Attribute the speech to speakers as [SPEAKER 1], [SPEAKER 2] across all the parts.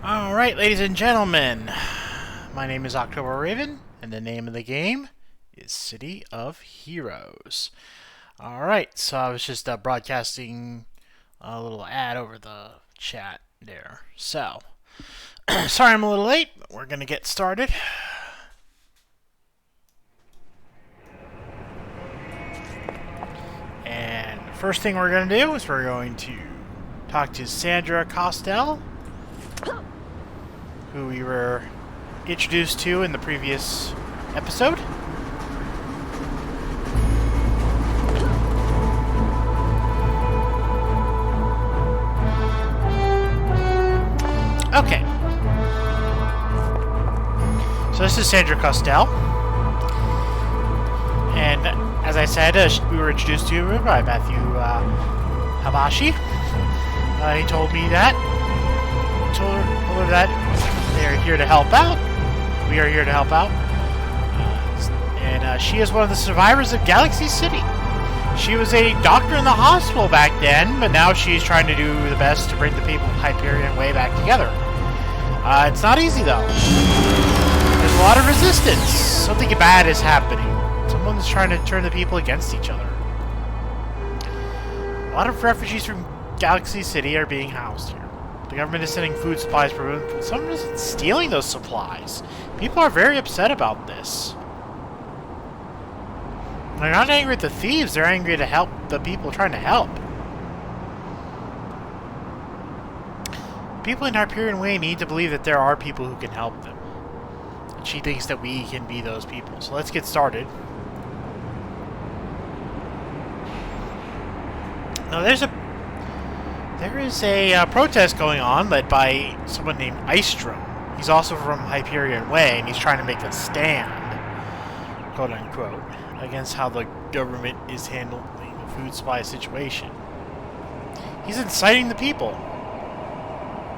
[SPEAKER 1] Alright, ladies and gentlemen, my name is October Raven, and the name of the game is City of Heroes. Alright, so I was just broadcasting a little ad over the chat there. So, sorry I'm a little late, but we're going to get started. And the first thing we're going to do is we're going to talk to Sandra Costell, who we were introduced to in the previous episode. Okay. So this is Sandra Costell. And as I said, we were introduced to her by Matthew Habashi. He told me that. Told her that they are here to help out. We are here to help out. And she is one of the survivors of Galaxy City. She was a doctor in the hospital back then, but now she's trying to do the best to bring the people of Hyperion Way back together. It's not easy, though. There's a lot of resistance. Something bad is happening. Someone's trying to turn the people against each other. A lot of refugees from Galaxy City are being housed here. The government is sending food supplies, but someone is stealing those supplies. People are very upset about this. They're not angry at the thieves, they're angry to help the people trying to help. People in Hyperion Way need to believe that there are people who can help them. And she thinks that we can be those people. So let's get started. Now there is a protest going on led by someone named Istrom. He's also from Hyperion Way, and he's trying to make a stand, quote unquote, against how the government is handling the food supply situation. He's inciting the people.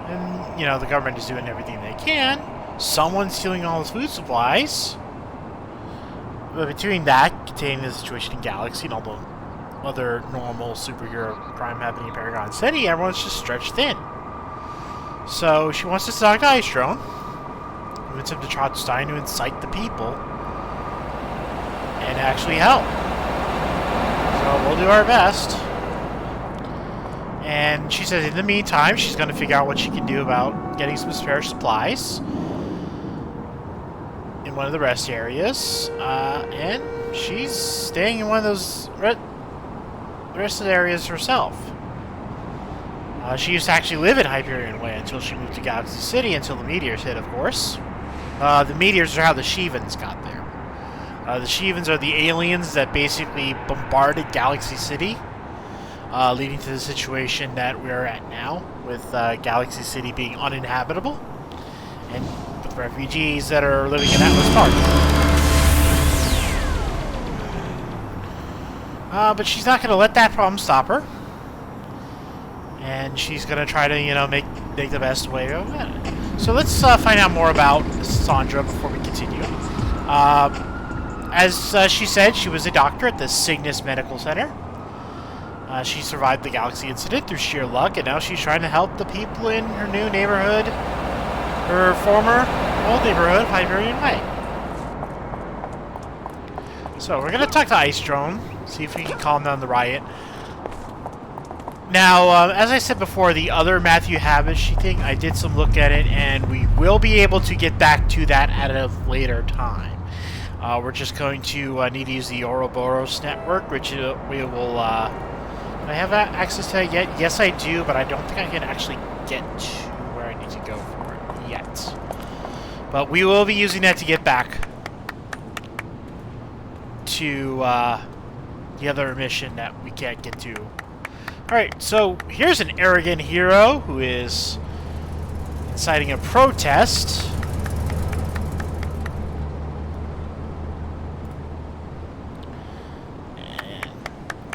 [SPEAKER 1] And, you know, the government is doing everything they can. Someone's stealing all his food supplies. But between that, containing the situation in Galaxy and all the other normal superhero crime happening in Paragon City, everyone's just stretched thin. So she wants to talk to Istrom, convince him to try to incite the people and actually help. So we'll do our best. And she says in the meantime, she's going to figure out what she can do about getting some spare supplies in one of the rest areas. And she's staying in one of those rest areas herself. She used to actually live in Hyperion Way until she moved to Galaxy City, until the meteors hit, of course. The meteors are how the Shevans got there. The Shevans are the aliens that basically bombarded Galaxy City, leading to the situation that we're at now, with Galaxy City being uninhabitable, and with refugees that are living in Atlas Park. But she's not going to let that problem stop her. And she's going to try to, you know, make the best way of it. So let's find out more about Sandra before we continue. As she said, she was a doctor at the Cygnus Medical Center. She survived the Galaxy incident through sheer luck, and now she's trying to help the people in her new neighborhood, her former old neighborhood, Hyperion Way. So we're going to talk to Istrom, see if we can calm down the riot. Now, as I said before, the other Matthew Habashi thing, I did some look at it, and we will be able to get back to that at a later time. We're just going to need to use the Ouroboros network, which we will... do I have access to it yet? Yes, I do, but I don't think I can actually get to where I need to go for it yet. But we will be using that to get back to the other mission that we can't get to. Alright, so here's an arrogant hero who is inciting a protest.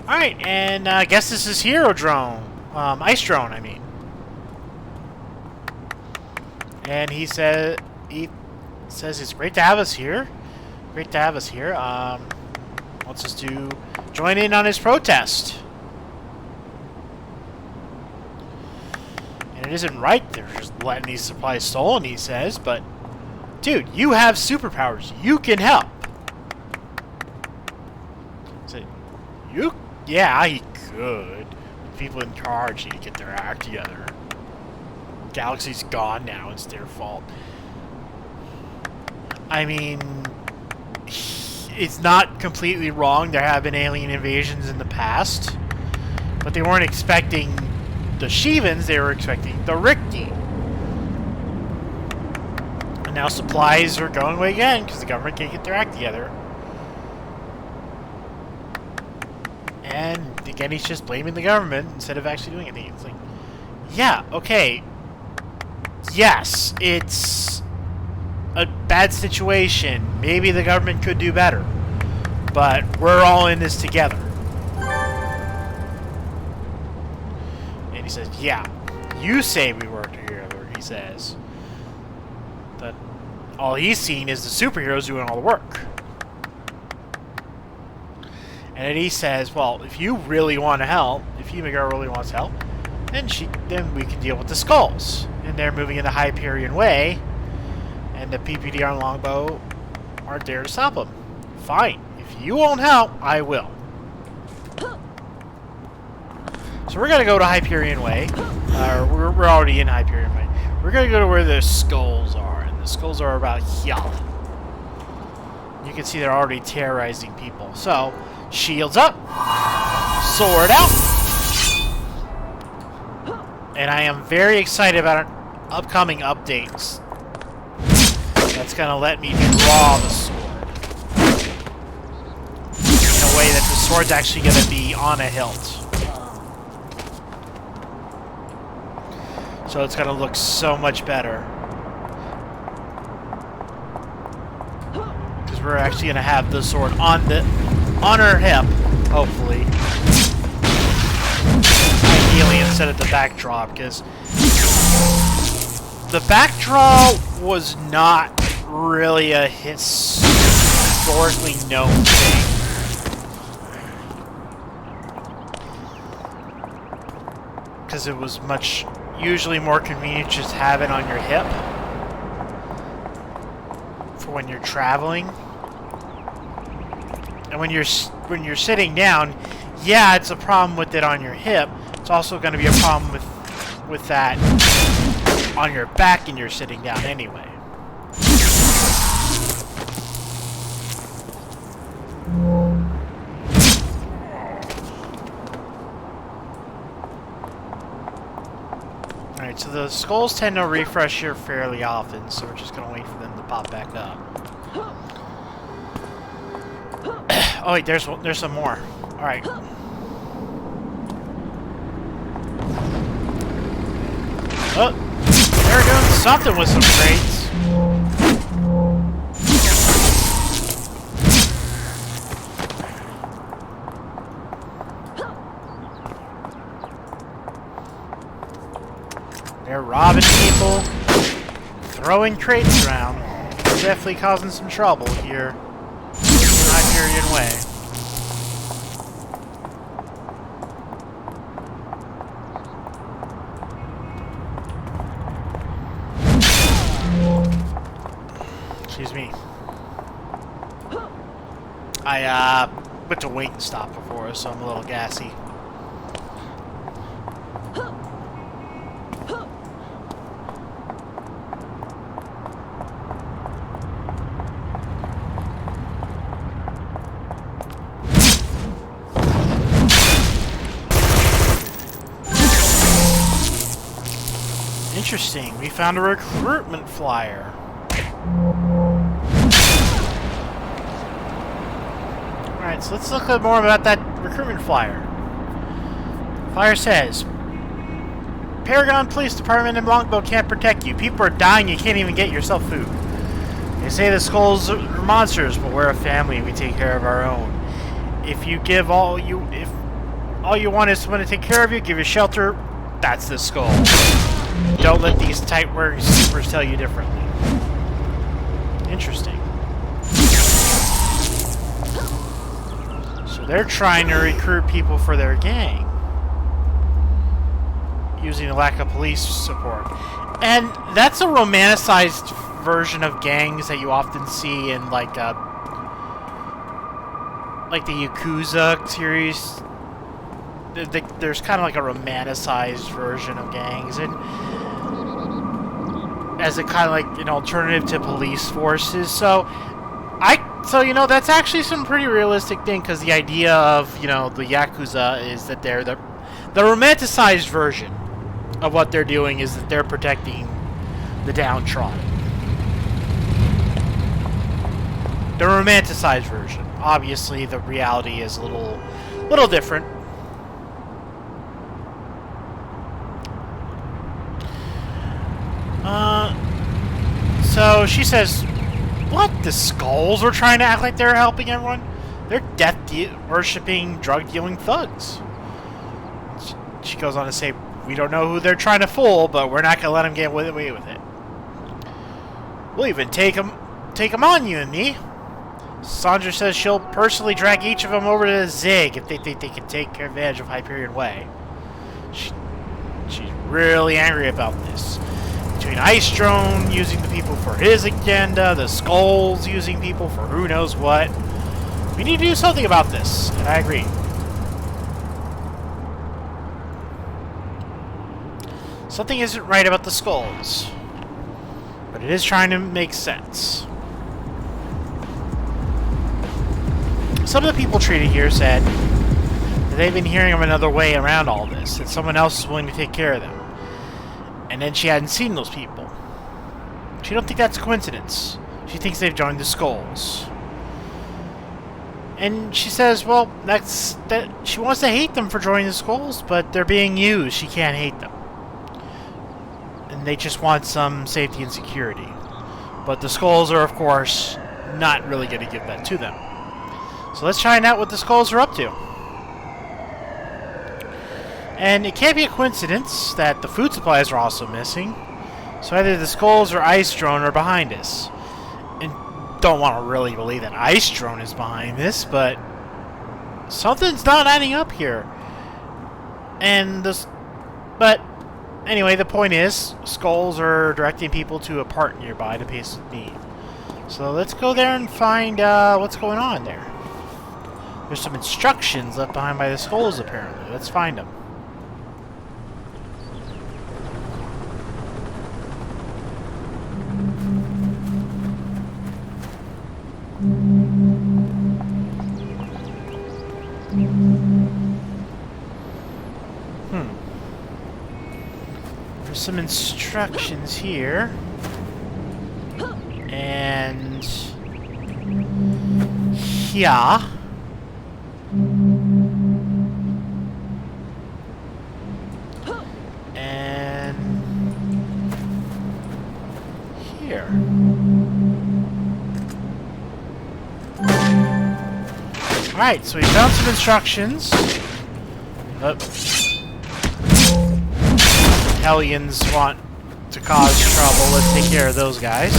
[SPEAKER 1] Alright, and I guess this is Hero Drone. Istrom, I mean. And he says it's great to have us here. Great to have us here. Wants us to join in on his protest. And it isn't right they're just letting these supplies stolen, he says, but dude, you have superpowers. You can help. So, yeah, he could. People in charge need to get their act together. Galaxy's gone now. It's their fault. I mean, it's not completely wrong. There have been alien invasions in the past, but they weren't expecting the Shivans. They were expecting the Rikti. And now supplies are going away again because the government can't get their act together. And again, he's just blaming the government instead of actually doing anything. It's like, yeah, okay. Yes, it's a bad situation. Maybe the government could do better. But we're all in this together. And he says, yeah, you say we work together, he says. But all he's seen is the superheroes doing all the work. And then he says, well, if you really want to help, if HEMA Girl really wants help, then we can deal with the skulls. And they're moving in the Hyperion Way, and the PPDR longbow aren't there to stop them. Fine. If you won't help, I will. So we're going to go to Hyperion Way. We're already in Hyperion Way. We're going to go to where the skulls are, and the skulls are about here. You can see they're already terrorizing people. So, shields up, sword out, and I am very excited about upcoming updates. That's going to let me draw the sword in a way that the sword's actually going to be on a hilt. So it's going to look so much better. Because we're actually going to have the sword on her hip, hopefully. Ideally instead of the backdraw, because the backdraw was not really a historically known thing. Because it was usually more convenient to just have it on your hip for when you're traveling. And when you're sitting down, yeah, it's a problem with it on your hip. It's also going to be a problem with that on your back and you're sitting down anyway. Alright, so the skulls tend to refresh here fairly often, so we're just going to wait for them to pop back up. Oh wait, there's some more. Alright. Oh, they're doing something with some crates. They're robbing people, throwing crates around. They're definitely causing some trouble here in Hyperion Way. Excuse me. I went to wait and stop before, so I'm a little gassy. Interesting. We found a recruitment flyer. Alright, so let's look more about that recruitment flyer. Flyer says, Paragon Police Department in Longbow can't protect you. People are dying, you can't even get yourself food. They say the skulls are monsters, but we're a family and we take care of our own. If all you want is someone to take care of you, give you shelter, that's the skull. Don't let these tight-wearing supers tell you differently. Interesting. So they're trying to recruit people for their gang. using the lack of police support. And that's a romanticized version of gangs that you often see in like the Yakuza series. There's kind of like a romanticized version of gangs, and as a kind of like an alternative to police forces. So you know, that's actually some pretty realistic thing, because the idea of, you know, the Yakuza is that they're the romanticized version of what they're doing is that they're protecting the downtrodden. The romanticized version. Obviously, the reality is a little different. So she says, what? The Skulls were trying to act like they're helping everyone? They're death-worshipping, drug-dealing thugs. She goes on to say, we don't know who they're trying to fool, but we're not going to let them get away with it. We'll even take them on, you and me. Sandra says she'll personally drag each of them over to the Zig if they think they can take advantage of Hyperion Way. She's really angry about this. Between Ice Drone using the people for his agenda, the Skulls using people for who knows what. We need to do something about this, and I agree. Something isn't right about the Skulls, but it is trying to make sense. Some of the people treated here said that they've been hearing of another way around all this, that someone else is willing to take care of them. And then she hadn't seen those people. She don't think that's a coincidence. She thinks they've joined the Skulls. And she says, well, she wants to hate them for joining the Skulls, but they're being used. She can't hate them. And they just want some safety and security. But the Skulls are, of course, not really going to give that to them. So let's find out what the Skulls are up to. And it can't be a coincidence that the food supplies are also missing. So either the Skulls or Ice Drone are behind us. And don't want to really believe that Ice Drone is behind this, but something's not adding up here. But anyway, the point is, Skulls are directing people to a park nearby to pay some need. So let's go there and find what's going on there. There's some instructions left behind by the Skulls, apparently. Let's find them. There's some instructions here. And here. And here. Alright, so we found some instructions. Hellions want to cause trouble. Let's take care of those guys.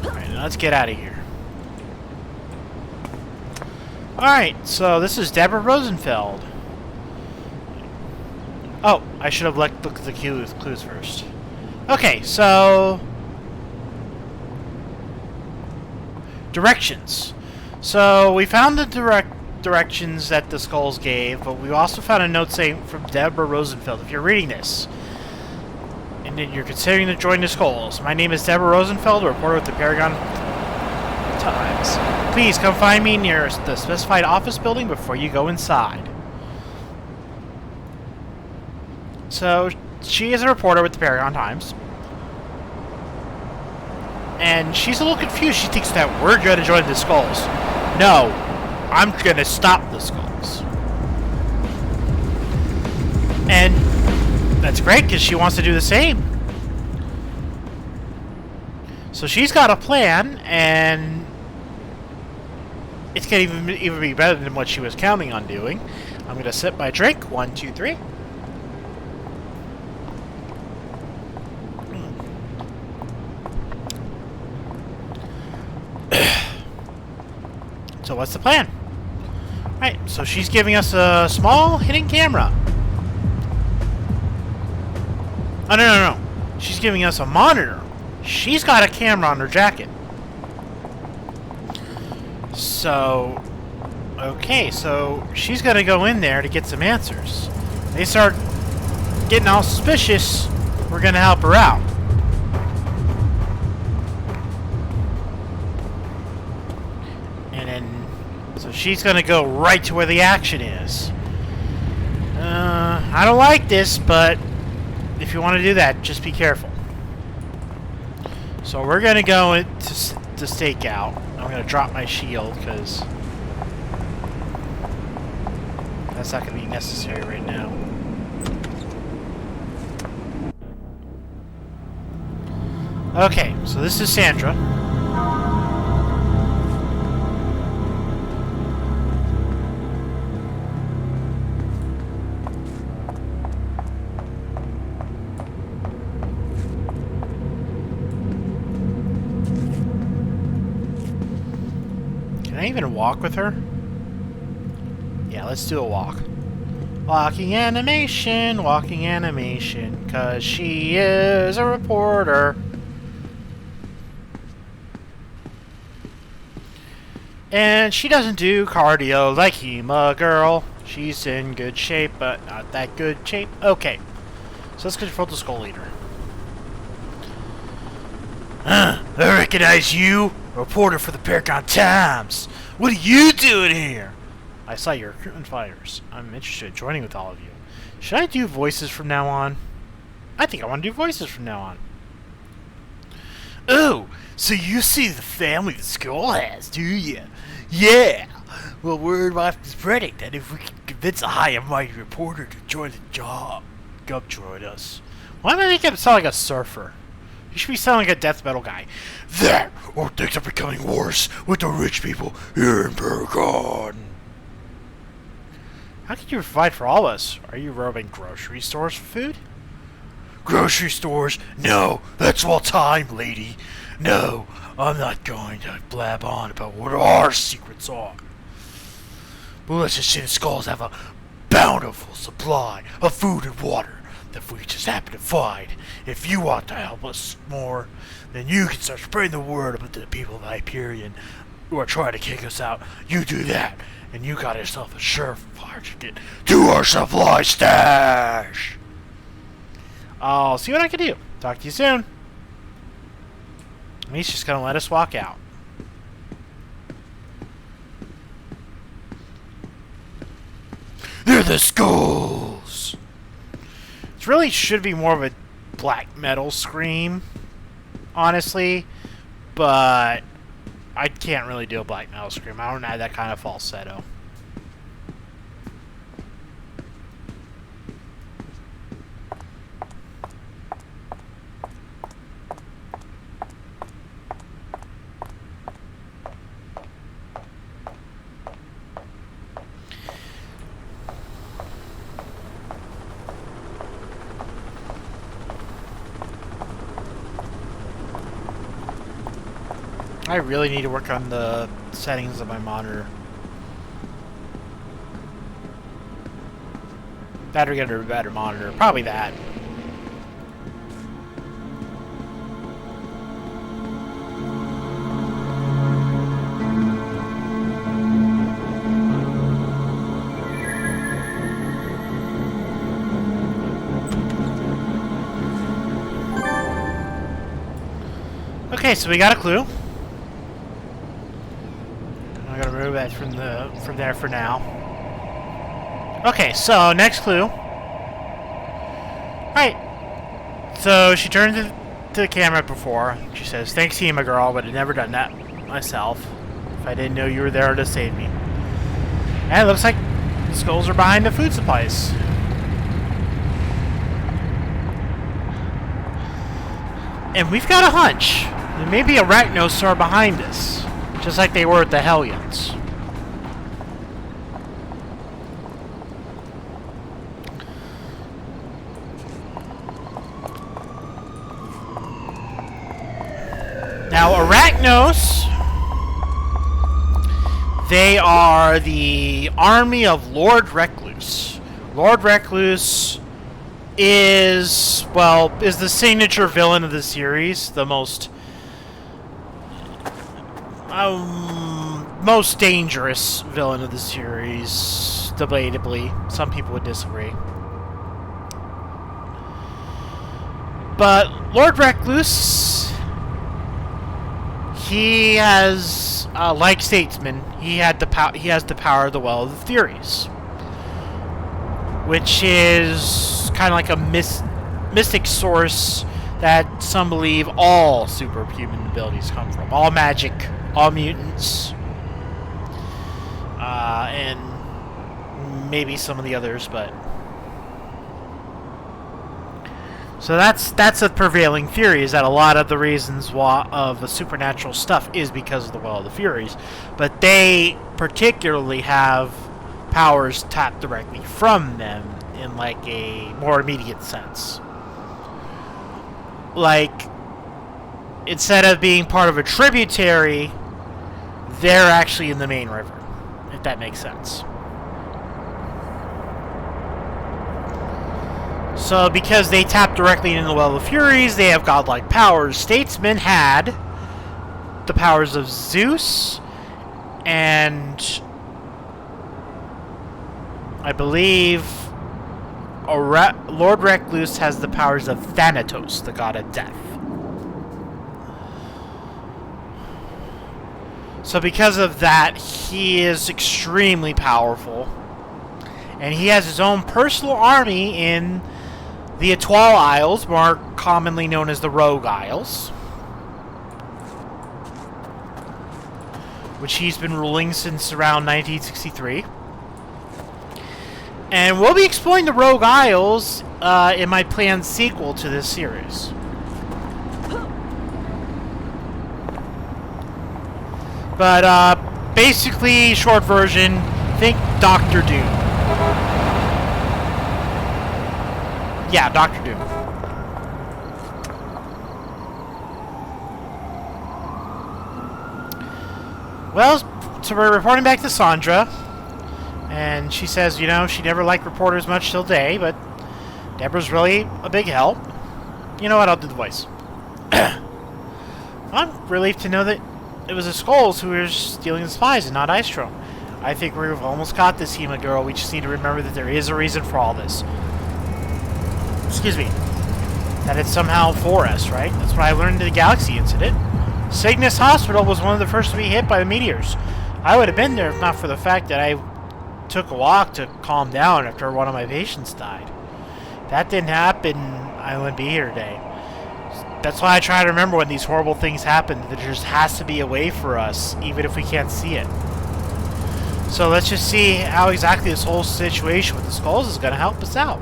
[SPEAKER 1] Alright, now let's get out of here. Alright, so this is Deborah Rosenfeld. Oh, I should have looked at the clues first. Okay, so directions. So we found the directions that the Skulls gave, but we also found a note saying from Deborah Rosenfeld. If you're reading this, and then you're considering to join the Skulls, my name is Deborah Rosenfeld, a reporter with the Hyperion Times. Please come find me near the specified office building before you go inside. So, she is a reporter with the Hyperion Times. And she's a little confused. She thinks that we're going to join the Skulls. No, I'm going to stop the Skulls. And that's great, because she wants to do the same. So she's got a plan, and it's going to even be better than what she was counting on doing. I'm gonna sip my drink. 1, 2, 3. So what's the plan? Right, so she's giving us a small hidden camera. Oh, no. She's giving us a monitor. She's got a camera on her jacket. So, okay, so she's gonna go in there to get some answers. They start getting all suspicious. We're gonna help her out. And then, so she's gonna go right to where the action is. I don't like this, but if you want to do that, just be careful. So we're gonna go to stake out. I'm gonna drop my shield because that's not gonna be necessary right now. Okay, so this is Sandra. Can I even walk with her? Yeah, let's do a walk. Walking animation, cause she is a reporter. And she doesn't do cardio like HEMA Girl. She's in good shape, but not that good shape. Okay, so let's confront the Skull Eater. I recognize you, a reporter for the Paragon Times. What are you doing here? I saw your recruitment flyers. I'm interested in joining with all of you. Should I do voices from now on? I think I want to do voices from now on. Oh, so you see the family the Skull has, do you? Yeah. Well, word off is spreading that if we can convince a high and mighty reporter to join the job, come join us. Why am I making it sound like a surfer? You should be sounding like a death metal guy. That, or things are becoming worse with the rich people here in Paragon. How can you provide for all of us? Are you robbing grocery stores for food? Grocery stores? No, that's all time, lady. No, I'm not going to blab on about what our secrets are. But let's just say the Skulls have a bountiful supply of food and water that we just happen to find. If you want to help us more, then you can start spreading the word about the people of Hyperion who are trying to kick us out. You do that, and you got yourself a surefire ticket to our supply stash. I'll see what I can do. Talk to you soon. He's just gonna let us walk out. They're the Skulls! It really should be more of a black metal scream, honestly, but I can't really do a black metal scream. I don't have that kind of falsetto. I really need to work on the settings of my monitor. Better get a better monitor. Probably that. Okay, so we got a clue. I'm gonna remove that from there for now. Okay, so next clue. Right. So she turns to the camera before. She says, "Thanks, HEMA Girl, but I'd never done that myself. If I didn't know you were there to save me." And it looks like the Skulls are behind the food supplies. And we've got a hunch. There may be arachnos are behind us. Just like they were at the Hellions. Now, Arachnos, they are the army of Lord Recluse. Lord Recluse is the signature villain of the series, the most dangerous villain of the series, debatably. Some people would disagree. But Lord Recluse, he has, like Statesman, he has the power of the Well of the Furies, which is kind of like a mystic source that some believe all superhuman abilities come from. All magic, all mutants, and maybe some of the others, but... So that's a prevailing theory, is that a lot of the reasons of the supernatural stuff is because of the Well of the Furies. But they particularly have powers tapped directly from them in like a more immediate sense. Like, instead of being part of a tributary, they're actually in the main river, if that makes sense. So, because they tap directly into the Well of the Furies, they have godlike powers. Statesman had the powers of Zeus, and I believe Lord Recluse has the powers of Thanatos, the god of death. So because of that, he is extremely powerful. And he has his own personal army in the Etoile Isles, more commonly known as the Rogue Isles, which he's been ruling since around 1963. And we'll be exploring the Rogue Isles in my planned sequel to this series. But basically, short version, think Doctor Doom. Yeah, Doctor Doom. Well, so we're reporting back to Sandra, and she says, you know, she never liked reporters much till day, but Deborah's really a big help. You know what, I'll do the voice. I'm relieved to know that it was the Skulls who were stealing the supplies and not Istro. I think we've almost caught this HEMA Girl. We just need to remember that there is a reason for all this. Excuse me, that it's somehow for us, right? That's what I learned in the Galaxy incident. Cygnus Hospital was one of the first to be hit by the meteors. I would have been there if not for the fact that I took a walk to calm down after one of my patients died. If that didn't happen, I wouldn't be here today. That's why I try to remember when these horrible things happen, that there just has to be a way for us, even if we can't see it. So let's just see how exactly this whole situation with the Skulls is going to help us out.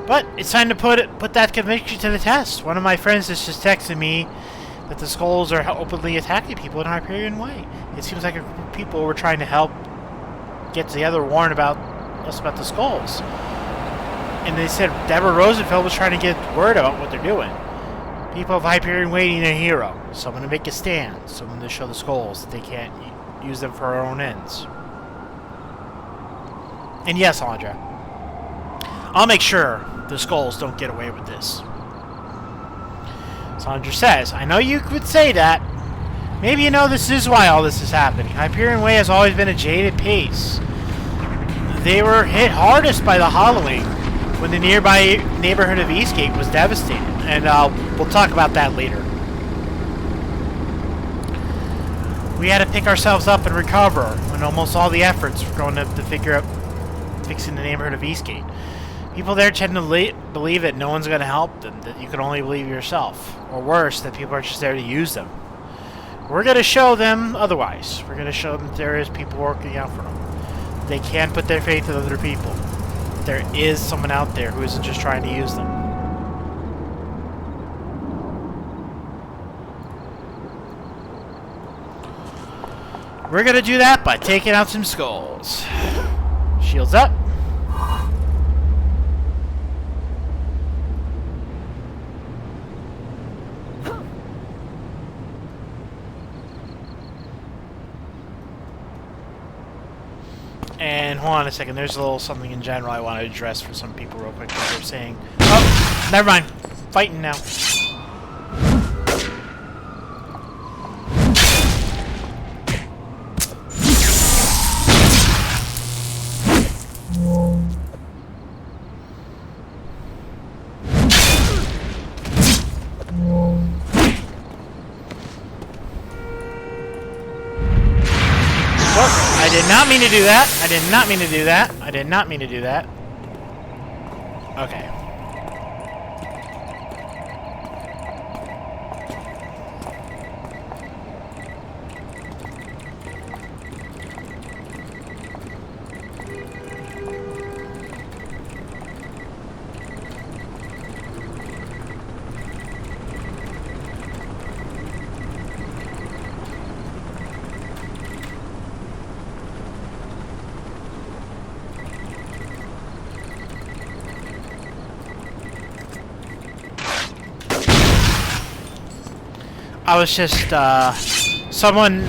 [SPEAKER 1] But it's time to put that conviction to the test. One of my friends has just texted me that the Skulls are openly attacking people in Hyperion Way. It seems like a group of people were trying to help get together, warn about us about the Skulls. And they said Deborah Rosenfeld was trying to get word about what they're doing. People of Hyperion Way need a hero, someone to make a stand, someone to show the Skulls that they can't use them for our own ends. And yes, Andra, I'll make sure the Skulls don't get away with this. Sandra says, I know you could say that. Maybe you know this is why all this is happening. Hyperion Way has always been a jaded place. They were hit hardest by the hollowing when the nearby neighborhood of Eastgate was devastated. And we'll talk about that later. We had to pick ourselves up and recover when almost all the efforts were going to figure out fixing the neighborhood of Eastgate. People there tend to believe that no one's going to help them, that you can only believe yourself. Or worse, that people are just there to use them. We're going to show them otherwise. We're going to show them that there is people working out for them. They can put their faith in other people. There is someone out there who isn't just trying to use them. We're going to do that by taking out some Skulls. Shields up. And hold on a second, there's a little something in general I want to address for some people real quick. They're saying, oh, never mind, fighting now. I did not mean to do that. I did not mean to do that. I did not mean to do that. Okay. I was just, someone,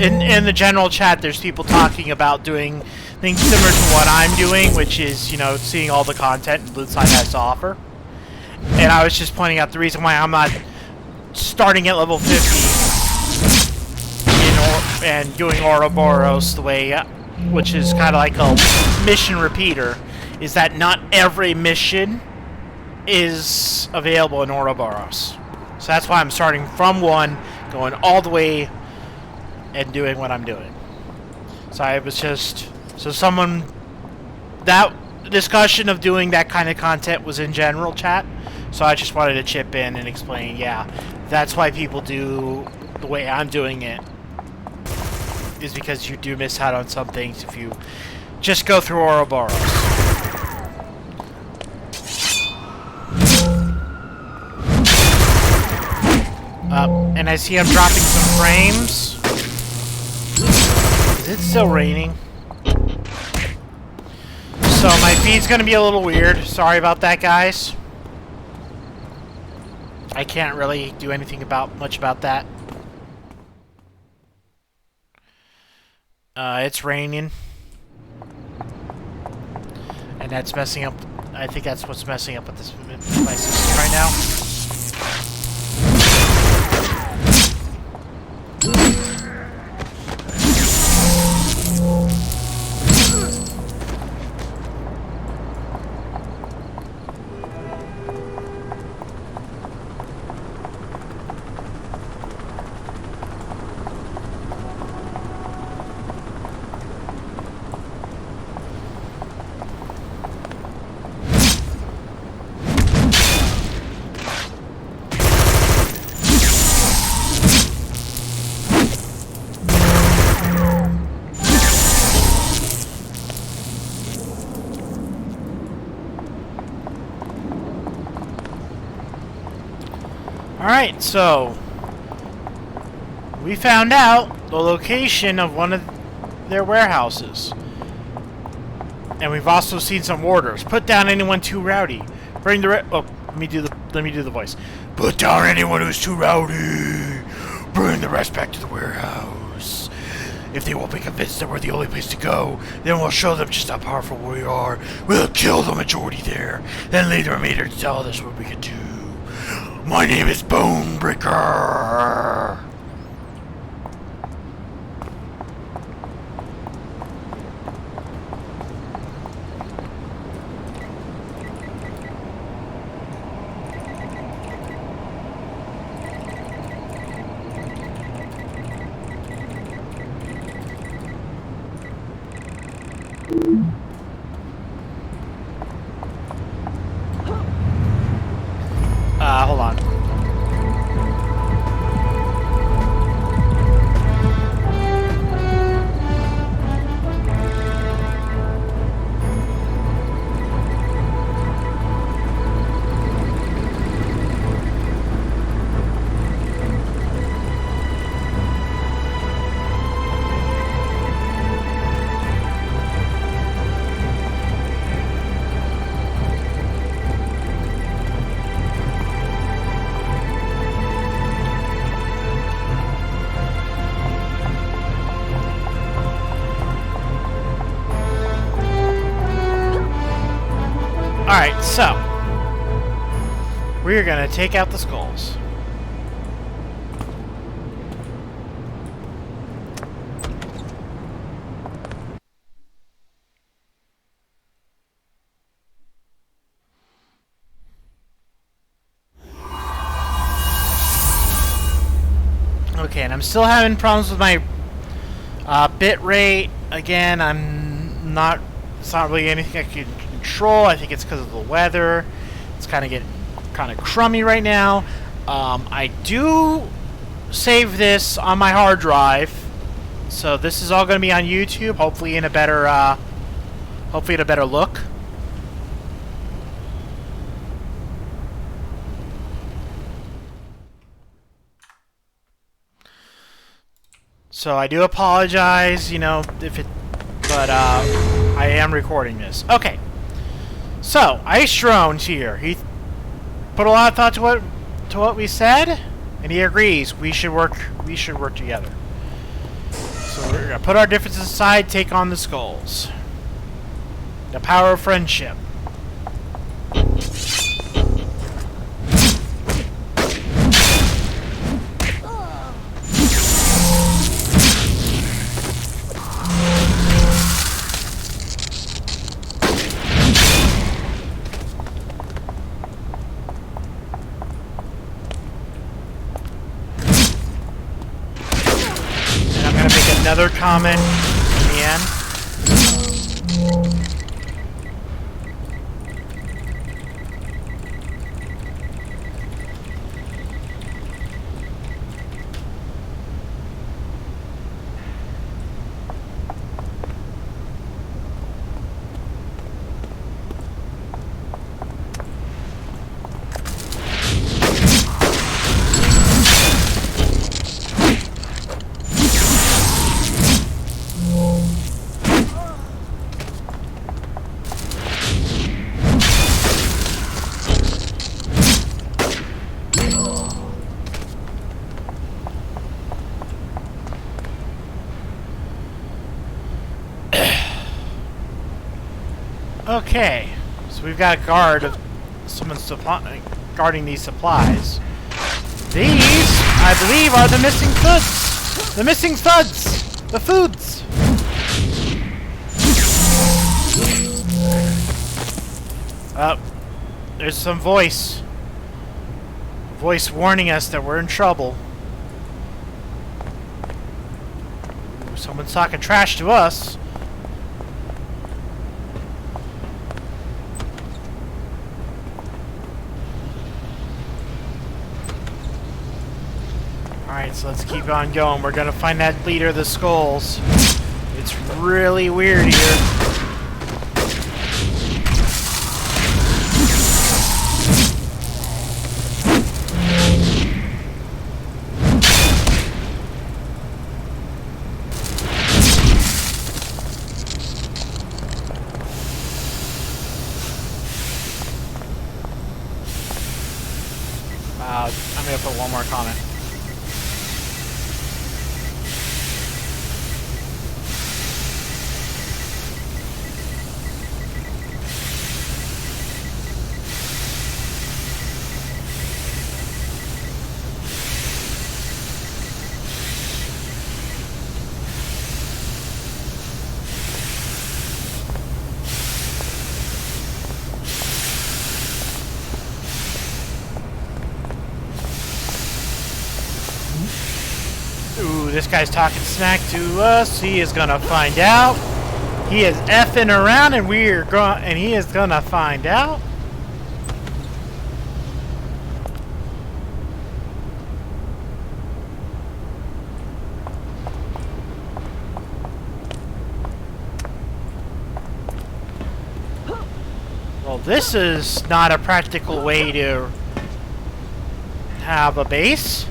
[SPEAKER 1] in the general chat, there's people talking about doing things similar to what I'm doing, which is, you know, seeing all the content Blue Side has to offer. And I was just pointing out the reason why I'm not starting at level 50 and doing Ouroboros the way, which is kind of like a mission repeater, is that not every mission is available in Ouroboros. So that's why I'm starting from 1, going all the way, and doing what I'm doing. So I was just... So someone... That discussion of doing that kind of content was in general chat. So I just wanted to chip in and explain, yeah, that's why people do the way I'm doing it. Is because you do miss out on some things if you just go through Ouroboros. And I see I'm dropping some frames. Is it still raining? So my feed's gonna be a little weird. Sorry about that, guys. I can't really do anything much about that. It's raining. And that's messing up. I think that's what's messing up with my system right now. Alright, so we found out the location of one of their warehouses. And we've also seen some orders. Put down anyone too rowdy. Bring the let me do the voice. Put down anyone who's too rowdy. Bring the rest back to the warehouse. If they won't be convinced that we're the only place to go, then we'll show them just how powerful we are. We'll kill the majority there, then leave the remainder to tell us what we can do. My name is Bonebreaker! Hold on. So, we're gonna take out the skulls. Okay, and I'm still having problems with my bit rate. Again, it's not really anything I can control. I think it's because of the weather. It's getting kind of crummy right now. I do save this on my hard drive, so this is all going to be on YouTube. Hopefully in a better look. So I do apologize, but I am recording this. Okay. So, Ice Drone's here. He put a lot of thought to what we said, and he agrees we should work together. So we're gonna put our differences aside, take on the skulls. The power of friendship. Another comment in the end. Okay, so we've got a guard of someone guarding these supplies. These, I believe, are the missing foods. The missing thuds. The foods. There's some voice warning us that we're in trouble. Ooh, someone's talking trash to us. Alright, so let's keep on going. We're gonna find that leader of the skulls. It's really weird here. I'm gonna put one more comment. Ooh, this guy's talking smack to us. He is gonna find out. He is effing around, and he is gonna find out. Well, this is not a practical way to have a base.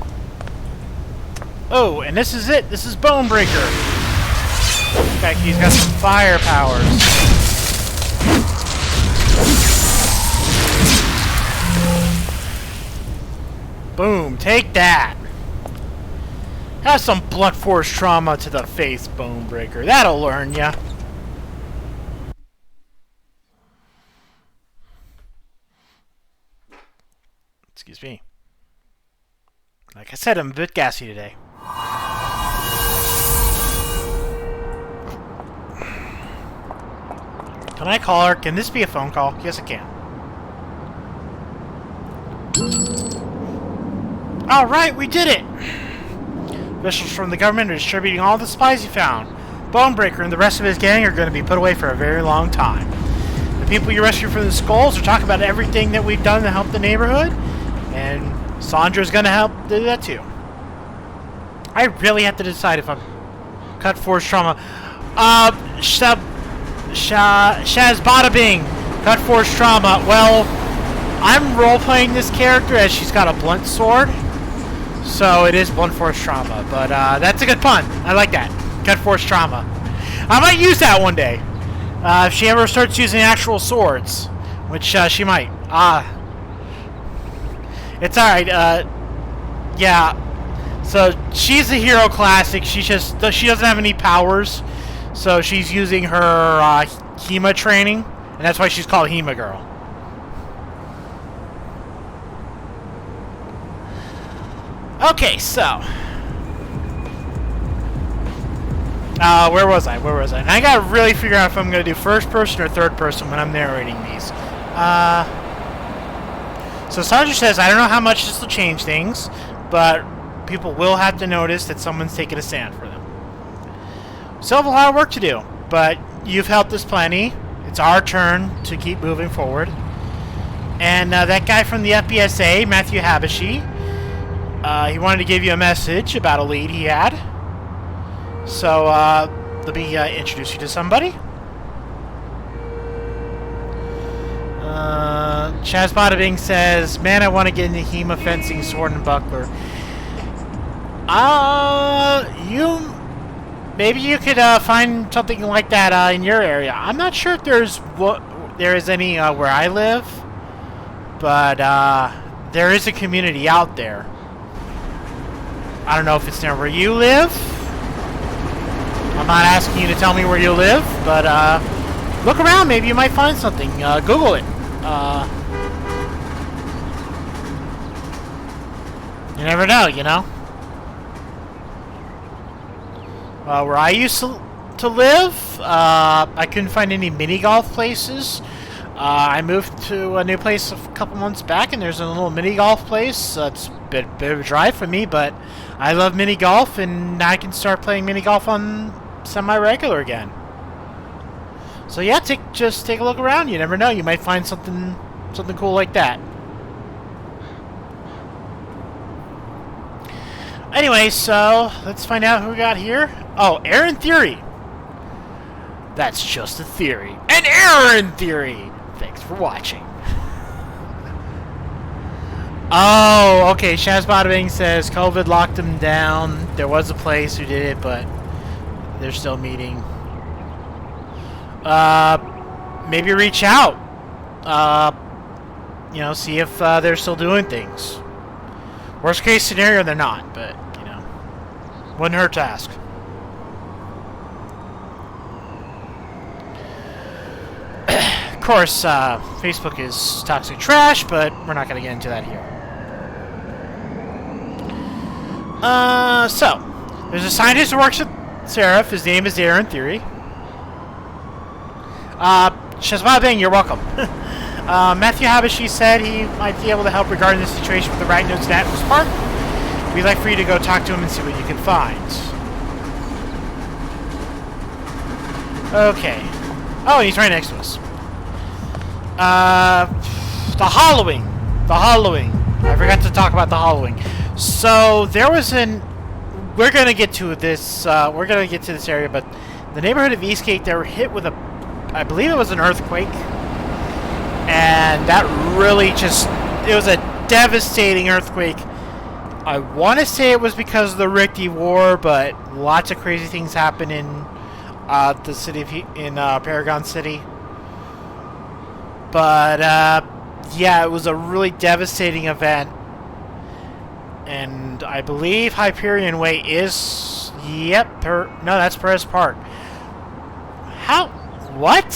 [SPEAKER 1] Oh, and this is it. This is Bonebreaker. In fact, he's got some fire powers. Boom. Take that. Have some blunt force trauma to the face, Bonebreaker. That'll learn ya. Excuse me. Like I said, I'm a bit gassy today. Can I call her? Can this be a phone call? Yes, it can. Alright, we did it! Officials from the government are distributing all the supplies you found. Bonebreaker and the rest of his gang are going to be put away for a very long time. The people you rescued from the skulls are talking about everything that we've done to help the neighborhood, and Sandra's going to help do that too. I really have to decide if I'm cut force trauma. Shaz Bada Bing, cut force trauma. Well, I'm role-playing this character as she's got a blunt sword, so it is blunt force trauma. But that's a good pun. I like that. Cut force trauma. I might use that one day if she ever starts using actual swords, which she might. It's all right. Yeah. So she's a hero classic. She doesn't have any powers, so she's using her HEMA training, and that's why she's called HEMA Girl. Okay, so where was I? And I gotta really figure out if I'm gonna do first person or third person when I'm narrating these. So Sandra says, I don't know how much this will change things, but people will have to notice that someone's taking a stand for them. Still have a lot of work to do, but you've helped us plenty. It's our turn to keep moving forward. And that guy from the FBSA, Matthew Habashi, he wanted to give you a message about a lead he had. So, let me introduce you to somebody. Chaz Badabing says, man, I want to get into HEMA fencing, sword, and buckler. Maybe you could find something like that in your area. I'm not sure if there is any where I live, but there is a community out there. I don't know if it's near where you live. I'm not asking you to tell me where you live, but look around. Maybe you might find something. Google it. You never know, you know? Where I used to live, I couldn't find any mini-golf places. I moved to a new place a couple months back, and there's a little mini-golf place. It's a bit of a drive for me, but I love mini-golf, and I can start playing mini-golf on semi-regular again. So yeah, just take a look around. You never know. You might find something cool like that. Anyway, so let's find out who we got here. Oh, error in theory. That's just a theory. An error in theory. Thanks for watching. Oh, okay. Shaz Badabing says COVID locked them down. There was a place who did it, but they're still meeting. Maybe reach out. You know, see if they're still doing things. Worst case scenario, they're not, but, you know, wouldn't hurt to ask. Of course, Facebook is toxic trash, but we're not going to get into that here. So, there's a scientist who works at Seraph. His name is Aaron Theory. Shazwa Bing, you're welcome. Matthew Habashi said he might be able to help regarding the situation with the Ragnotes at Atlas Park. We'd like for you to go talk to him and see what you can find. Okay. Oh, and he's right next to us. The Hollowing. The Hollowing. I forgot to talk about the Hollowing. So, there was we're going to get to this, area, but the neighborhood of Eastgate, they were hit with I believe it was an earthquake. And that really it was a devastating earthquake. I want to say it was because of the Richter War, but lots of crazy things happened in the city of Paragon City. But yeah, it was a really devastating event, and I believe Hyperion Way is no, that's Perez Park. How? What?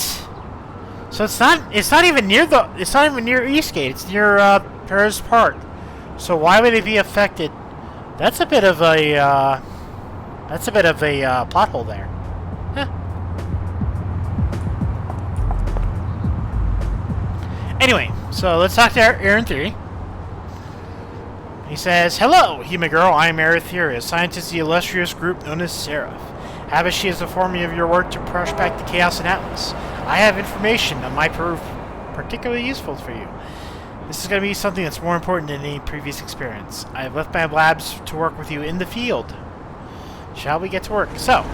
[SPEAKER 1] So it's not even near Eastgate. It's near Perez Park. So why would it be affected? That's a bit of a plot hole there. Huh. Anyway, so let's talk to Aaron Theory. He says, "Hello, HEMA Girl. I am Aaron Theory, a scientist of the illustrious group known as Seraph. Habashi has informed me of your work to push back the chaos in Atlas. I have information that might prove particularly useful for you. This is going to be something that's more important than any previous experience. I have left my labs to work with you in the field. Shall we get to work?" So,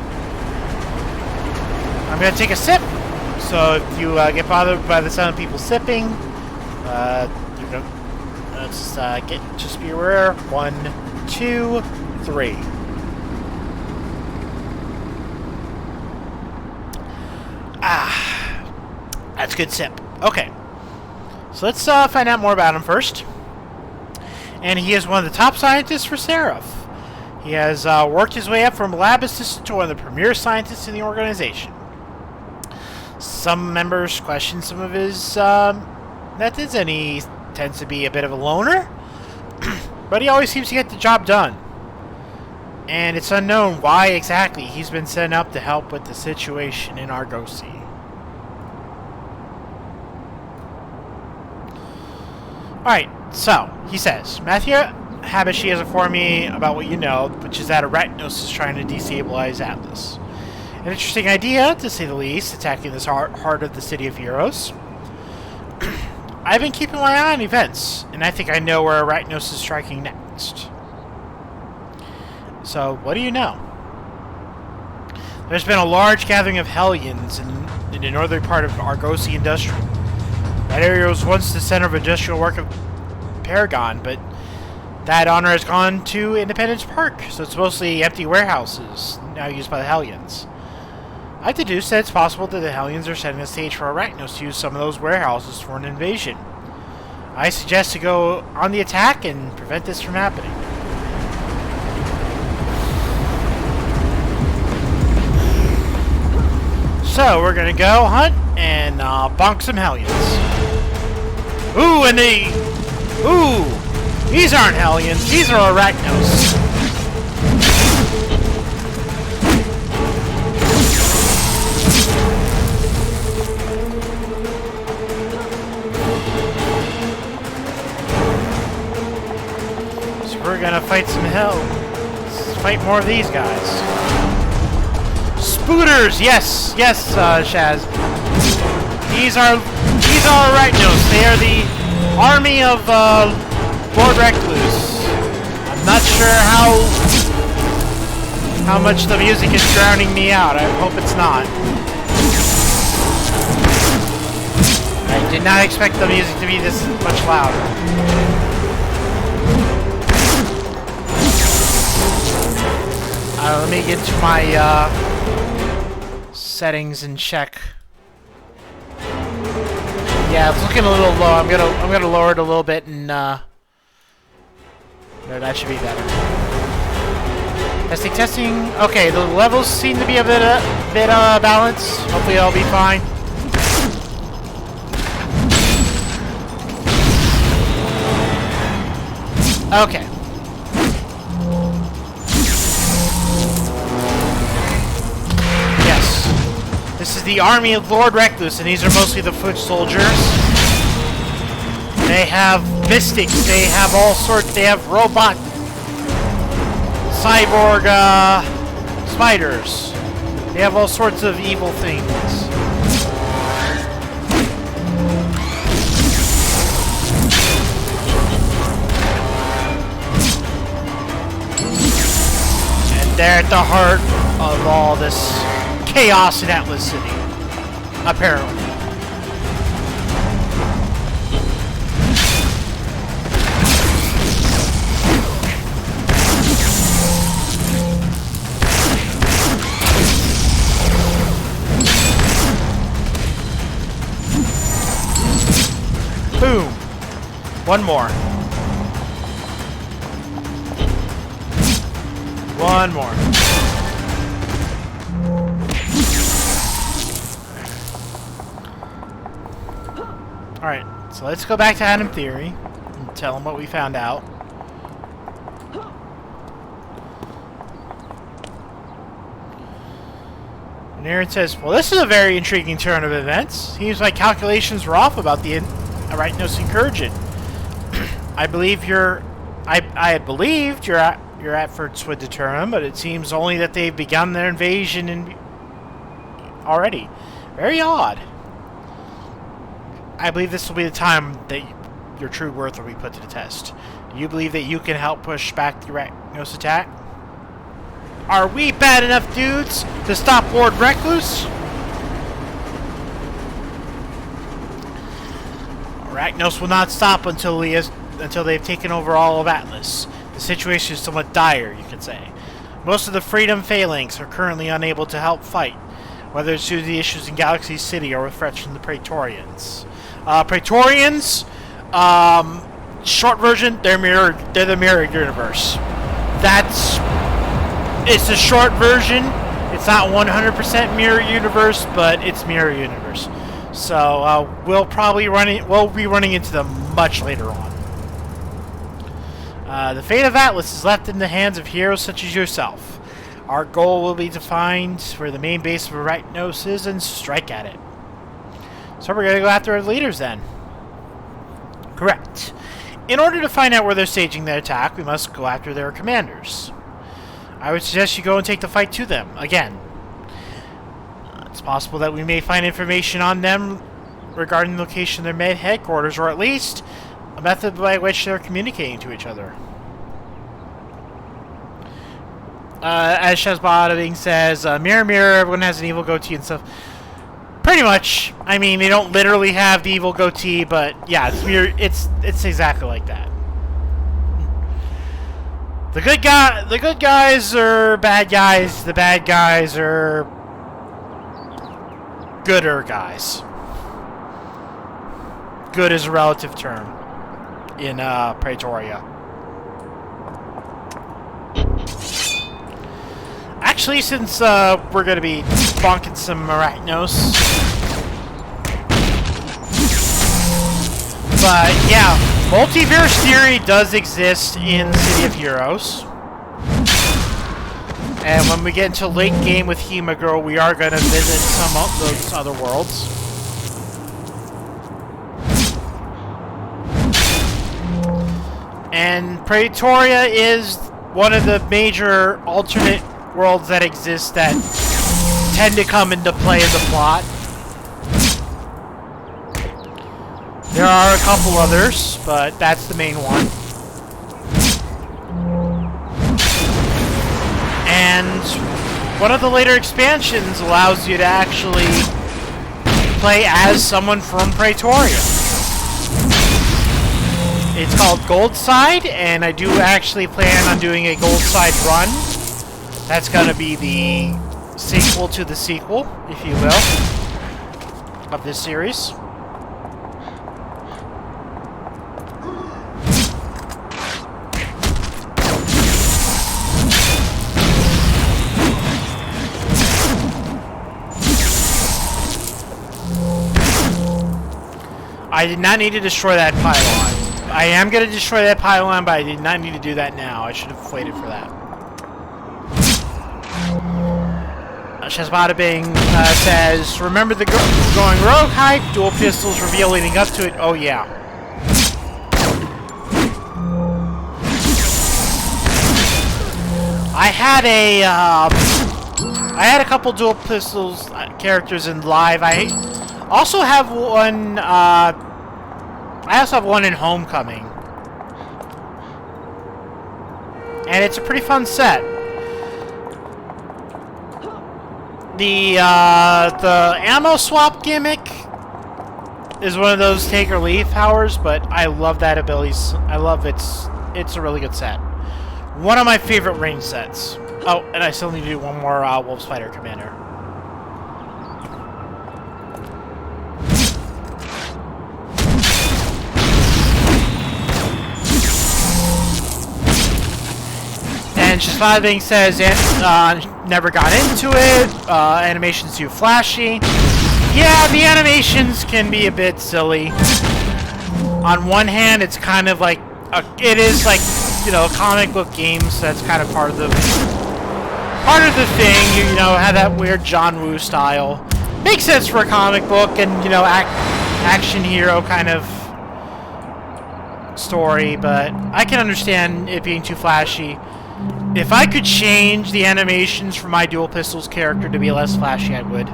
[SPEAKER 1] I'm going to take a sip. So if you get bothered by the sound of people sipping, you know, just be aware. 1, 2, 3. That's a good sip. Okay. So let's find out more about him first. And he is one of the top scientists for Seraph. He has worked his way up from lab assistant to one of the premier scientists in the organization. Some members question some of his methods, and he tends to be a bit of a loner. But he always seems to get the job done. And it's unknown why exactly he's been sent up to help with the situation in Argosy. Alright, so, he says, Matthew Habashi has informed me about what you know, which is that Arachnos is trying to destabilize Atlas. An interesting idea, to say the least, attacking this heart of the City of Heroes. I've been keeping my eye on events, and I think I know where Arachnos is striking next. So, what do you know? There's been a large gathering of Hellions in the northern part of Argosy Industrial. That area was once the center of industrial work of Paragon, but that honor has gone to Independence Park, so it's mostly empty warehouses now used by the Hellions. I deduce that it's possible that the Hellions are setting the stage for Arachnos to use some of those warehouses for an invasion. I suggest to go on the attack and prevent this from happening. So, we're gonna go hunt and bonk some Hellions. Ooh, and ooh! These aren't Hellions, these are Arachnos. So we're gonna fight some hell. Let's fight more of these guys. Spooters! Yes! Yes, Shaz. These are Arachnos. They are the army of Lord Recluse. I'm not sure how much the music is drowning me out. I hope it's not. I did not expect the music to be this much louder. Let me get to my settings and check. Yeah, it's looking a little low. I'm gonna lower it a little bit, and no, that should be better. Testing. Okay, the levels seem to be a bit balanced. Hopefully, I'll be fine. Okay. This is the army of Lord Recluse, and these are mostly the foot soldiers. They have mystics, they have all sorts, they have robot, cyborg, spiders. They have all sorts of evil things. And they're at the heart of all this chaos in Atlas City, apparently. Boom. One more. One more. Alright, so let's go back to Adam Theory and tell him what we found out. And Aaron says, well, this is a very intriguing turn of events. Seems my calculations were off about the Arachnos incursion. I had believed your efforts would deter them, but it seems only that they've begun their invasion already. Very odd. I believe this will be the time that your true worth will be put to the test. Do you believe that you can help push back the Arachnos attack? Are we bad enough dudes to stop Lord Recluse? Arachnos will not stop until they've taken over all of Atlas. The situation is somewhat dire, you could say. Most of the Freedom Phalanx are currently unable to help fight, whether it's due to the issues in Galaxy City or with threats from the Praetorians. Praetorians, short version, they're the mirror universe. It's a short version. It's not 100% mirror universe, but it's mirror universe. So we'll be running into them much later on. The fate of Atlas is left in the hands of heroes such as yourself. Our goal will be to find where the main base of Arachnos is and strike at it. So we're going to go after our leaders then. Correct. In order to find out where they're staging their attack, we must go after their commanders. I would suggest you go and take the fight to them, again. It's possible that we may find information on them regarding the location of their main headquarters, or at least a method by which they're communicating to each other. As Shazbading says, mirror, mirror, everyone has an evil goatee and stuff. Pretty much. I mean, they don't literally have the evil goatee, but yeah, it's exactly like that. The good guys are bad guys. The bad guys are gooder guys. Good is a relative term in Praetoria. Actually, since we're going to be bonking some Arachnos. But yeah, multiverse theory does exist in City of Heroes. And when we get into late game with HEMA Girl, we are going to visit some of those other worlds. And Praetoria is one of the major alternate worlds that exist that tend to come into play in the plot. There are a couple others, but that's the main one. And one of the later expansions allows you to actually play as someone from Praetoria. It's called Goldside, and I do actually plan on doing a Goldside run. That's going to be the sequel to the sequel, if you will, of this series. I did not need to destroy that pylon. I am going to destroy that pylon, but I did not need to do that now. I should have waited for that. Shazbadabing says, remember the going rogue hype? Dual pistols reveal leading up to it? Oh, yeah. I had a couple dual pistols characters in live. I also have one. I also have one in Homecoming, and it's a pretty fun set. The ammo swap gimmick is one of those take or leave powers, but I love that ability. I love it's a really good set. One of my favorite range sets. Oh, and I still need to do one more Wolf Spider Commander. And Shazbading says, never got into it. Animation's too flashy. Yeah, the animations can be a bit silly. On one hand, it's kind of like it is like, you know, comic book games. That's kind of part of the part of the thing. You know, had that weird John Woo style. Makes sense for a comic book and, you know, action hero kind of story, but I can understand it being too flashy. If I could change the animations for my Dual Pistols character to be less flashy, I would.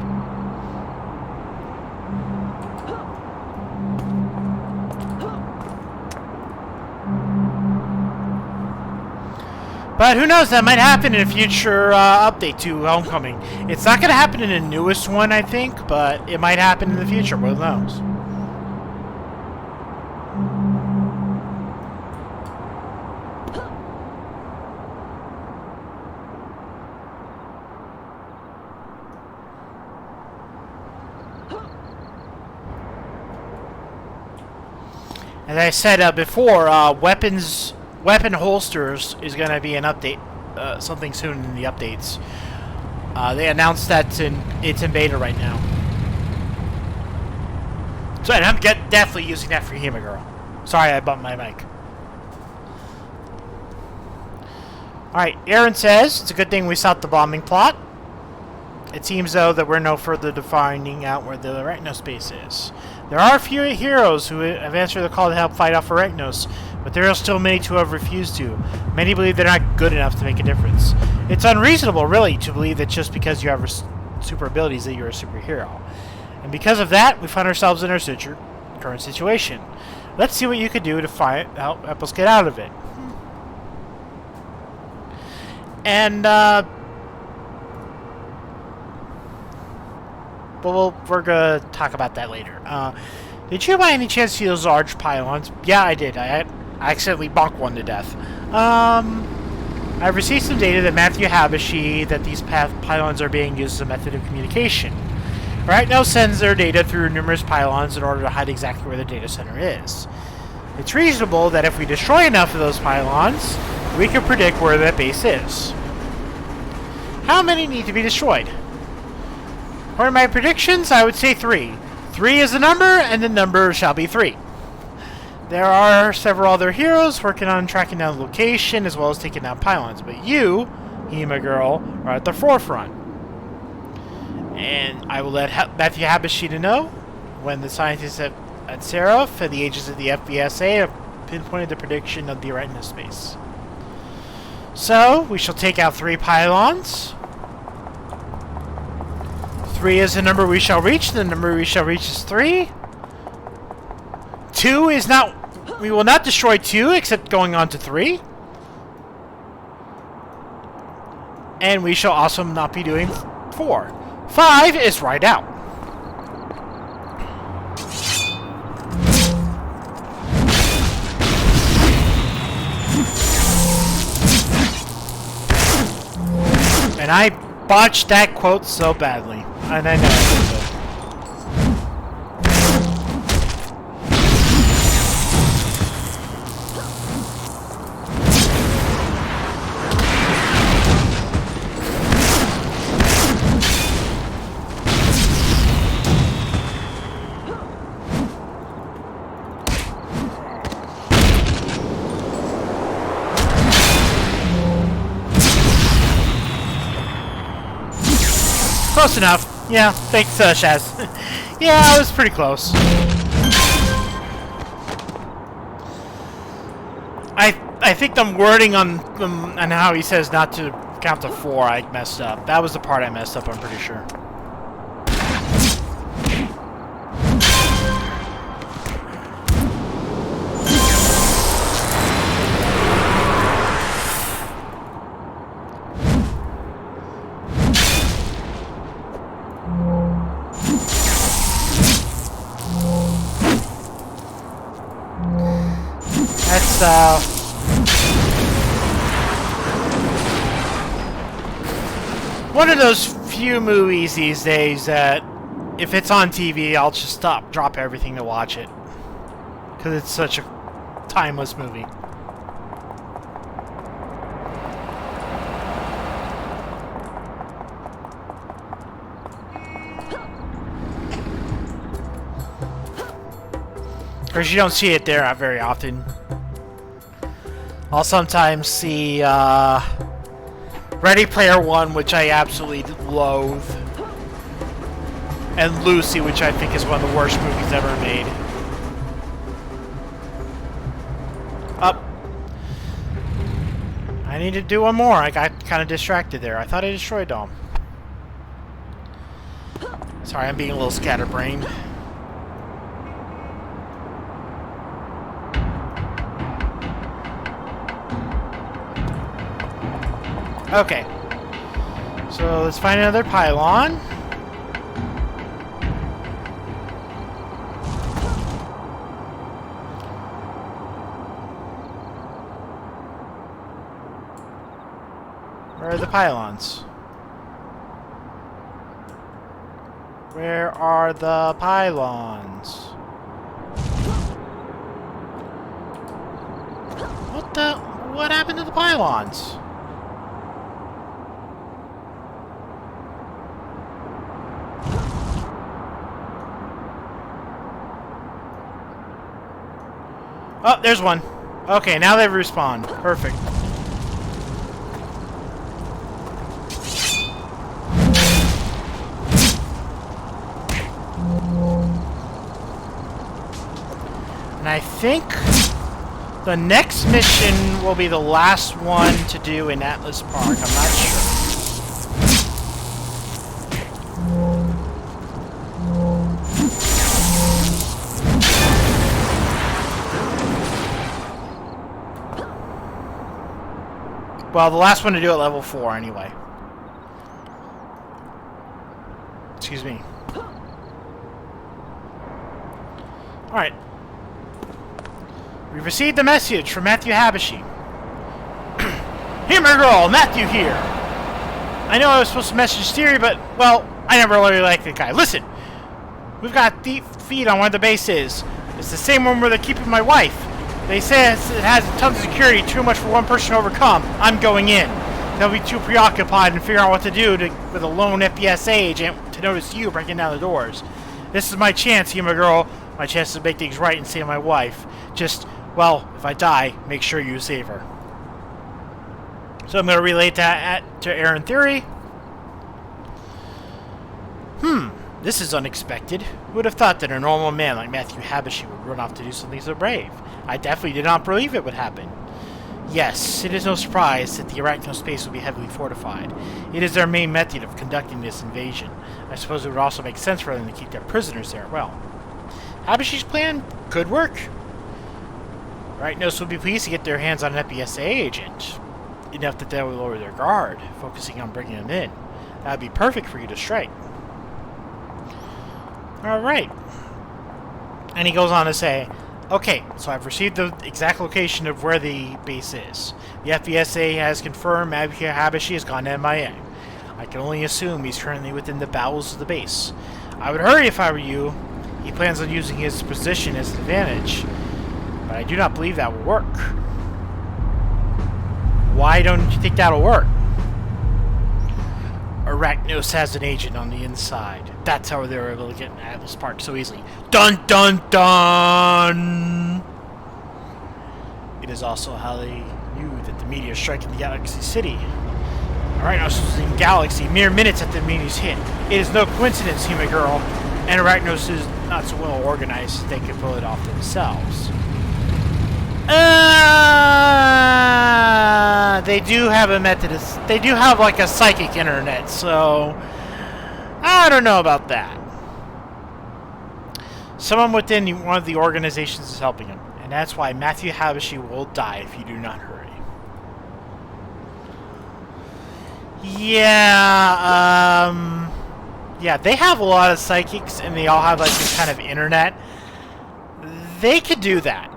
[SPEAKER 1] But who knows, that might happen in a future update to Homecoming. It's not going to happen in the newest one, I think, but it might happen in the future. Who knows? As I said before, weapon holsters is going to be an update, something soon in the updates. They announced that it's in beta right now. So, and I'm definitely using that for HEMA Girl. Sorry, I bumped my mic. Alright, Aaron says, it's a good thing we stopped the bombing plot. It seems, though, that we're no further to finding out where the Arachno space is. There are a few heroes who have answered the call to help fight off Arachnos, but there are still many who have refused to. Many believe they're not good enough to make a difference. It's unreasonable, really, to believe that just because you have super abilities that you're a superhero. And because of that, we find ourselves in our current situation. Let's see what you could do to help us get out of it. And, but we're gonna talk about that later. Did you by any chance see those large pylons? Yeah, I did. I accidentally bonked one to death. I've received some data that Matthew Habashi that these pylons are being used as a method of communication. Right now sends their data through numerous pylons in order to hide exactly where the data center is. It's reasonable that if we destroy enough of those pylons, we can predict where that base is. How many need to be destroyed? According to my predictions, I would say 3. 3 is the number, and the number shall be 3. There are several other heroes working on tracking down the location as well as taking down pylons, but you, HEMA Girl, are at the forefront. And I will let Matthew Habashi know when the scientists at Seraph and the agents of the FBSA have pinpointed the prediction of the Arachno space. So, we shall take out 3 pylons. 3 is the number we shall reach. The number we shall reach is 3. 2 is not... We will not destroy 2 except going on to 3. And we shall also not be doing 4. 5 is right out. And I botched that quote so badly. And I know I did. Close enough. Yeah, thanks, Shaz. Yeah, I was pretty close. I think the wording on how he says not to count to 4, I messed up. That was the part I messed up, I'm pretty sure. One of those few movies these days that if it's on TV, I'll just drop everything to watch it. Because it's such a timeless movie. Of course, you don't see it there very often. I'll sometimes see Ready Player One, which I absolutely loathe. And Lucy, which I think is one of the worst movies ever made. Up. I need to do one more. I got kind of distracted there. I thought I destroyed them. Sorry, I'm being a little scatterbrained. Okay. So let's find another pylon. Where are the pylons? Where are the pylons? What happened to the pylons? Oh, there's one. Okay, now they've respawned. Perfect. And I think the next mission will be the last one to do in Atlas Park. I'm not sure. Well, the last one to do at level 4, anyway. Excuse me. Alright. We've received a message from Matthew Habashi. HEMA Girl, Matthew here. I know I was supposed to message Theory, but, well, I never really liked that guy. Listen, we've got deep feet on where the base is. It's the same one where they're keeping my wife. They say it has tons of security, too much for one person to overcome. I'm going in. They'll be too preoccupied and figure out what to do with a lone FBSA agent to notice you breaking down the doors. This is my chance, HEMA Girl. My chance to make things right and save my wife. Just, well, if I die, make sure you save her. So I'm going to relate that to Aaron Theory. This is unexpected. Who would have thought that a normal man like Matthew Habashi would run off to do something so brave? I definitely did not believe it would happen. Yes, it is no surprise that the Arachno space will be heavily fortified. It is their main method of conducting this invasion. I suppose it would also make sense for them to keep their prisoners there. Well, Habashi's plan could work. Arachnos would be pleased to get their hands on an FBSA agent. Enough that they will lower their guard, focusing on bringing them in. That would be perfect for you to strike. Alright. And he goes on to say, okay, so I've received the exact location of where the base is. The FBSA has confirmed Matthew Habashi has gone MIA. I can only assume he's currently within the bowels of the base. I would hurry if I were you. He plans on using his position as an advantage. But I do not believe that will work. Why don't you think that'll work? Arachnos has an agent on the inside. That's how they were able to get in Atlas Park so easily. Dun dun dun! It is also how they knew that the meteor struck in the Galaxy City. Arachnos was in Galaxy mere minutes after the meteor's hit. It is no coincidence, HEMA Girl, and Arachnos is not so well organized that they could pull it off themselves. They do have a method. They do have like a psychic internet, so I don't know about that. Someone within one of the organizations is helping him, and that's why Matthew Habashi will die if you do not hurry. Yeah, they have a lot of psychics, and they all have like this kind of internet. They could do that.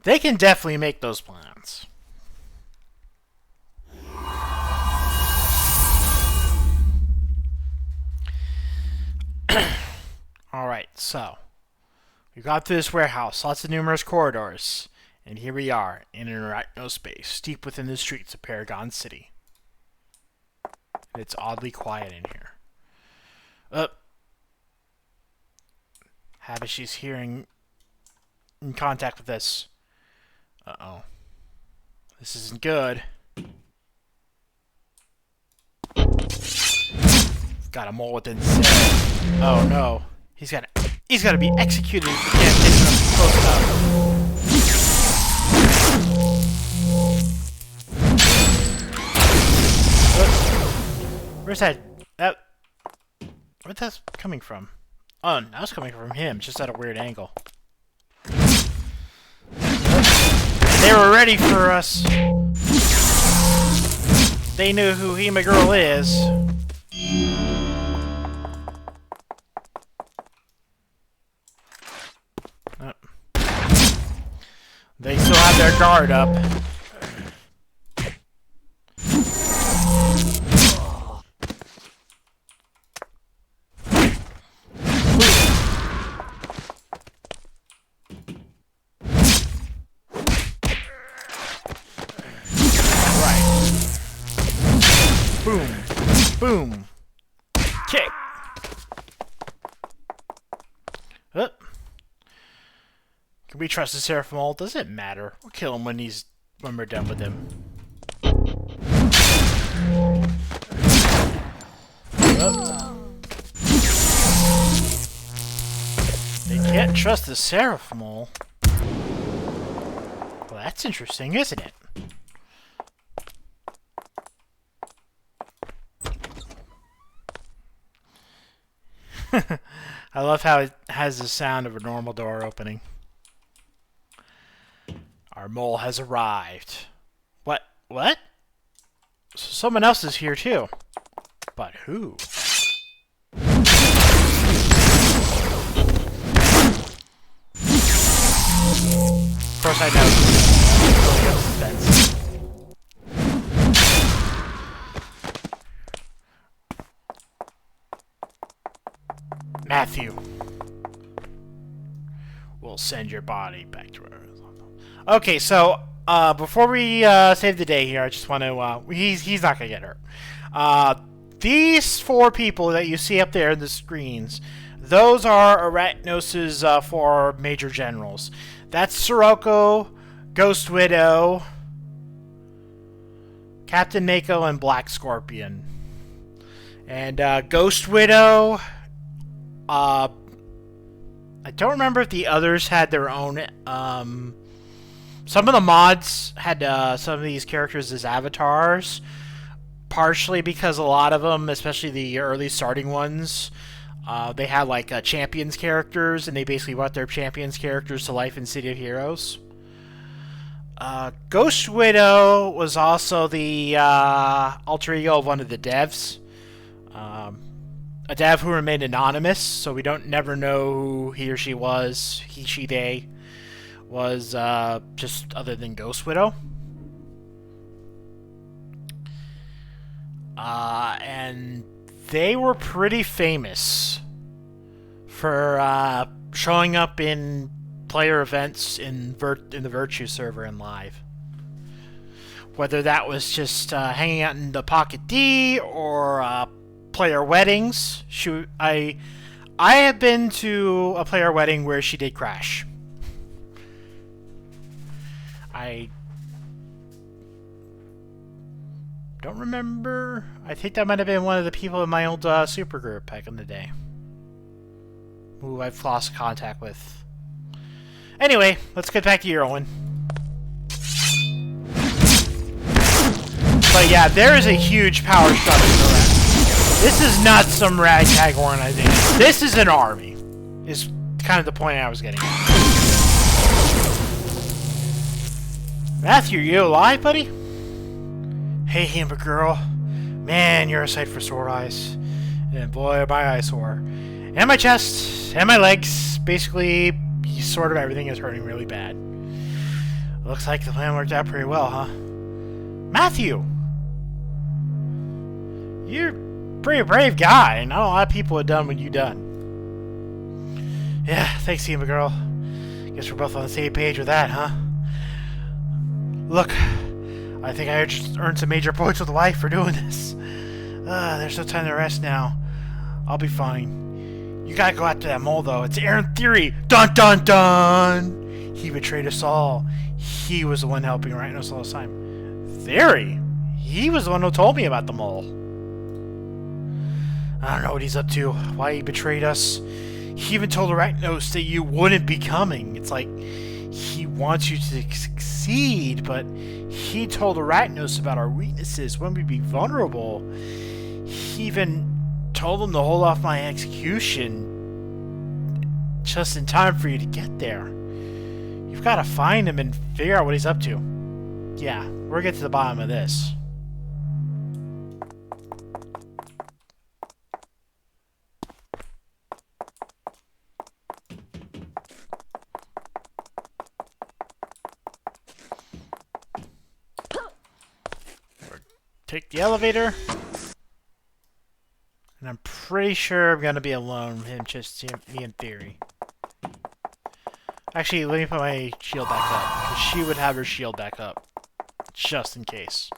[SPEAKER 1] They can definitely make those plans. Alright, so we got through this warehouse, lots of numerous corridors, and here we are in an Arachno space, deep within the streets of Paragon City. And it's oddly quiet in here. Habashi's hearing in contact with this. Uh-oh. This isn't good. Got a mole within cell. Oh no. He's gotta be executed if he can't get him close enough. Where's that? Where's that coming from? Oh, that was coming from him, just at a weird angle. They were ready for us. They knew who HEMA Girl is. They still have their guard up. Boom. Boom. Kick. Can we trust the Seraphim all? Doesn't matter. We'll kill him when we're done with him. They can't trust the Seraphim all. Well, that's interesting, isn't it? I love how it has the sound of a normal door opening. Our mole has arrived. What? What? So someone else is here too. But who? Of course I know. Suspense. Matthew. We'll send your body back to Earth. Okay, so before we save the day here, I just want to he's not gonna get hurt. These four people that you see up there in the screens, those are Arachnos' four major generals. That's Sirocco, Ghost Widow, Captain Mako, and Black Scorpion. And Ghost Widow, I don't remember if the others had their own. Some of the mods had some of these characters as avatars, partially because a lot of them, especially the early starting ones, they had like champions characters, and they basically brought their champions characters to life in City of Heroes. Ghost Widow was also the alter ego of one of the devs. A dev who remained anonymous, so we don't never know who he or she was. He, she, they was just other than Ghost Widow. And they were pretty famous for showing up in player events in the Virtue server and live. Whether that was just hanging out in the Pocket D or player weddings. I have been to a player wedding where she did crash. I don't remember. I think that might have been one of the people in my old super group back in the day, who I've lost contact with. Anyway, let's get back to Erwin. But yeah, there is a huge power structure around. This is not some ragtag organization. This is an army, is kind of the point I was getting at. Matthew, you alive, buddy? Hey, HEMA Girl. Man, you're a sight for sore eyes. And boy, my eyes sore. And my chest, and my legs. Basically, sort of everything is hurting really bad. Looks like the plan worked out pretty well, huh? Matthew! You're a pretty brave guy. Not a lot of people have done what you've done. Yeah, thanks, HEMA Girl. Guess we're both on the same page with that, huh? Look, I think I just earned some major points with life for doing this. There's no time to rest now. I'll be fine. You gotta go after that mole, though. It's Aaron Theory! Dun dun dun! He betrayed us all. He was the one helping Rhino's all the time. Theory? He was the one who told me about the mole. I don't know what he's up to. Why he betrayed us. He even told Arachnos that you wouldn't be coming. It's like he wants you to succeed, but he told Arachnos about our weaknesses when we'd be vulnerable. He even told him to hold off my execution just in time for you to get there. You've got to find him and figure out what he's up to. Yeah, we'll get to the bottom of this. Take the elevator. And I'm pretty sure I'm going to be alone with him, just me in theory. Actually, let me put my shield back up, because she would have her shield back up, just in case.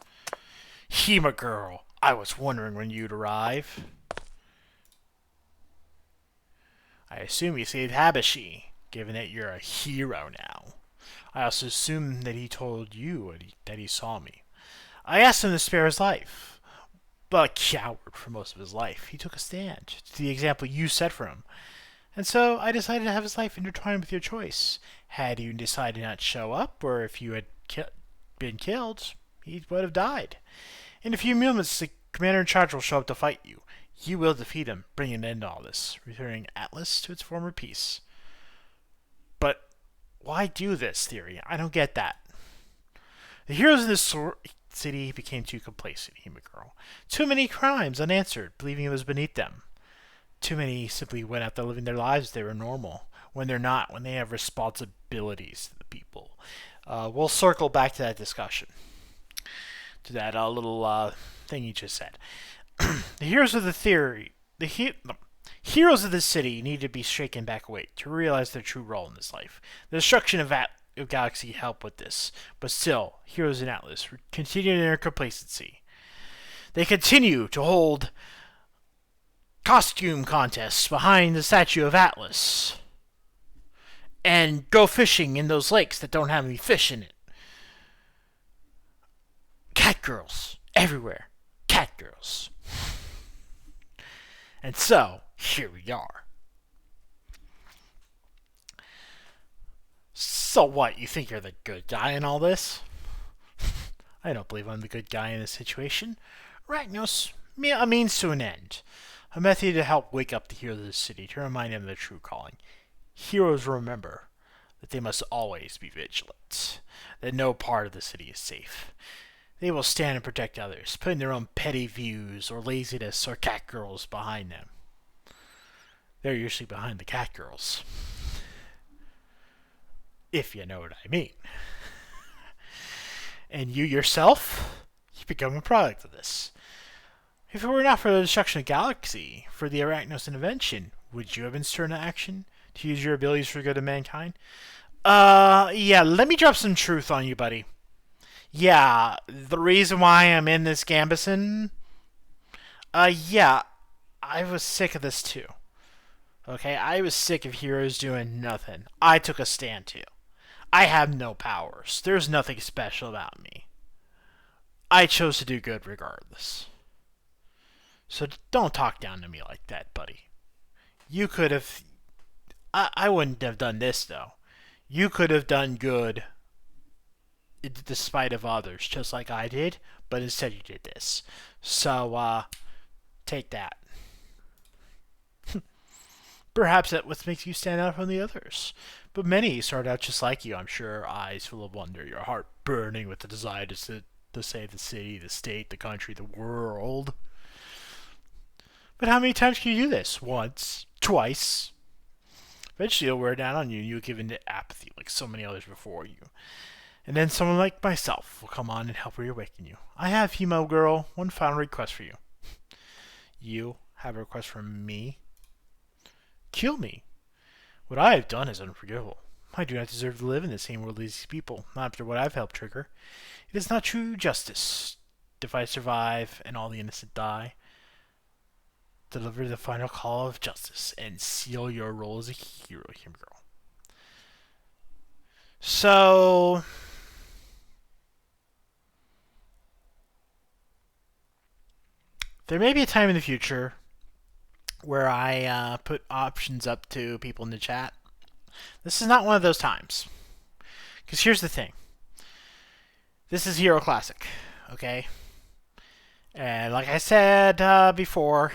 [SPEAKER 1] HEMA Girl, I was wondering when you'd arrive. I assume you saved Habashi, given that you're a hero now. I also assume that he told you that he saw me. I asked him to spare his life, but a coward for most of his life. He took a stand to the example you set for him. And so I decided to have his life intertwined with your choice. Had you decided not to show up, or if you had been killed, he would have died. In a few moments, the commander in charge will show up to fight you. You will defeat him, bringing an end to all this, returning Atlas to its former peace. But why do this, Theory? I don't get that. The heroes in this city became too complacent, HEMA Girl. Too many crimes unanswered, believing it was beneath them. Too many simply went out there living their lives as they were normal, when they're not, when they have responsibilities to the people. We'll circle back to that discussion, to that little thing you just said. The heroes of the theory, heroes of this city need to be shaken back awake to realize their true role in this life. The destruction of Galaxy helped with this, but still, heroes in Atlas continue their complacency. They continue to hold costume contests behind the statue of Atlas, and go fishing in those lakes that don't have any fish in it. Cat girls everywhere. Cat girls. And so, here we are. So what, you think you're the good guy in all this? I don't believe I'm the good guy in this situation. Arachnos, a means to an end. A method to help wake up the heroes of the city, to remind them of their true calling. Heroes remember that they must always be vigilant, that no part of the city is safe. They will stand and protect others, putting their own petty views or laziness or cat girls behind them. They're usually behind the cat girls. If you know what I mean. And you yourself, you become a product of this. If it were not for the destruction of Galaxy, for the Arachnos intervention, would you have been stirred into action to use your abilities for the good of mankind? Yeah, let me drop some truth on you, buddy. Yeah, the reason why I'm in this Gambison, yeah, I was sick of this too. Okay, I was sick of heroes doing nothing. I took a stand too. I have no powers. There's nothing special about me. I chose to do good regardless. So don't talk down to me like that, buddy. You could have... I wouldn't have done this, though. You could have done good despite of others, just like I did, but instead you did this. So, take that. Perhaps that what makes you stand out from the others. But many start out just like you, I'm sure, eyes full of wonder, your heart burning with the desire to save the city, the state, the country, the world. But how many times can you do this? Once? Twice? Eventually it'll wear down on you and you'll give in to apathy like so many others before you. And then someone like myself will come on and help reawaken you. I have, HEMA Girl, one final request for you. You have a request from me? Kill me. What I have done is unforgivable. I do not deserve to live in the same world as these people, not after what I've helped trigger. It is not true justice if I survive and all the innocent die. deliver the final call of justice and seal your role as a hero, HEMA Girl. So, there may be a time in the future where I put options up to people in the chat. This is not one of those times. Because here's the thing. This is Hero Classic, okay? And like I said before,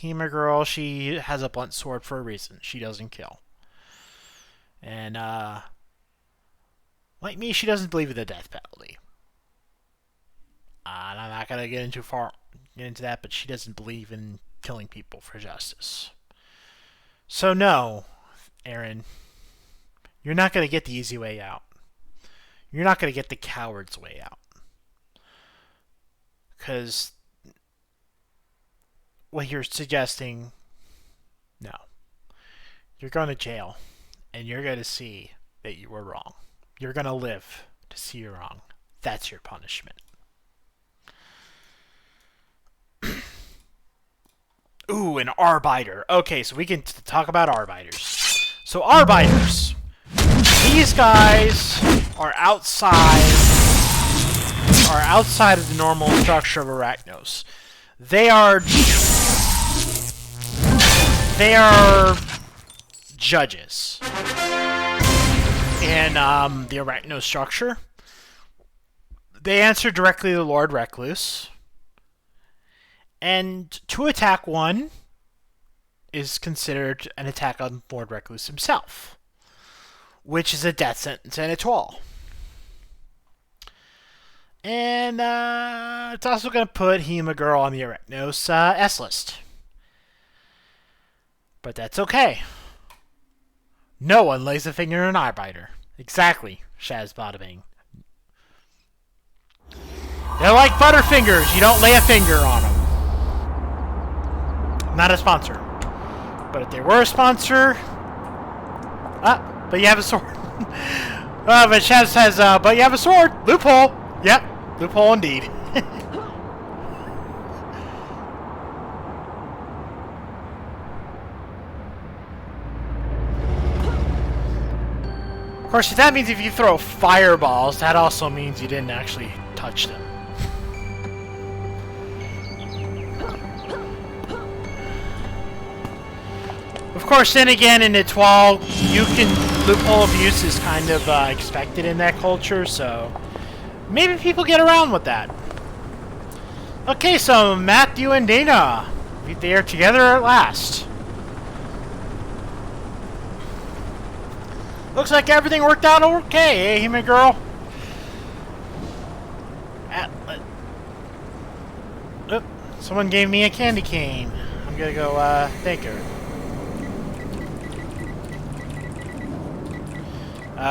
[SPEAKER 1] HEMA Girl, she has a blunt sword for a reason. She doesn't kill. And, like me, she doesn't believe in the death penalty. And I'm not going to get into that, but she doesn't believe in killing people for justice. So no, Aaron, you're not going to get the easy way out. You're not going to get the coward's way out. Because what you're suggesting, no. You're going to jail, and you're going to see that you were wrong. You're going to live to see you're wrong. That's your punishment. Ooh, an Arbiter. Okay, so we can talk about Arbiters. So Arbiters, these guys are outside of the normal structure of Arachnos. They are judges in the Arachnos structure. They answer directly to Lord Recluse. And to attack one is considered an attack on Lord Recluse himself, which is a death sentence and a toll. And it's also going to put HEMA Girl on the Arachnos S list. But that's okay. No one lays a finger on an Arbiter. Exactly, Shaz Badabing. They're like Butterfingers. You don't lay a finger on them. Not a sponsor. But if they were a sponsor... but you have a sword. But Shaz says, but you have a sword. Loophole. Yep. Loophole indeed. Of course, that means if you throw fireballs, that also means you didn't actually touch them. Of course, then again, in Etoile, loophole abuse is kind of expected in that culture, so maybe people get around with that. Okay, so Matthew and Dana, they are together at last. Looks like everything worked out okay, eh, HEMA Girl? Someone gave me a candy cane. I'm gonna go thank her.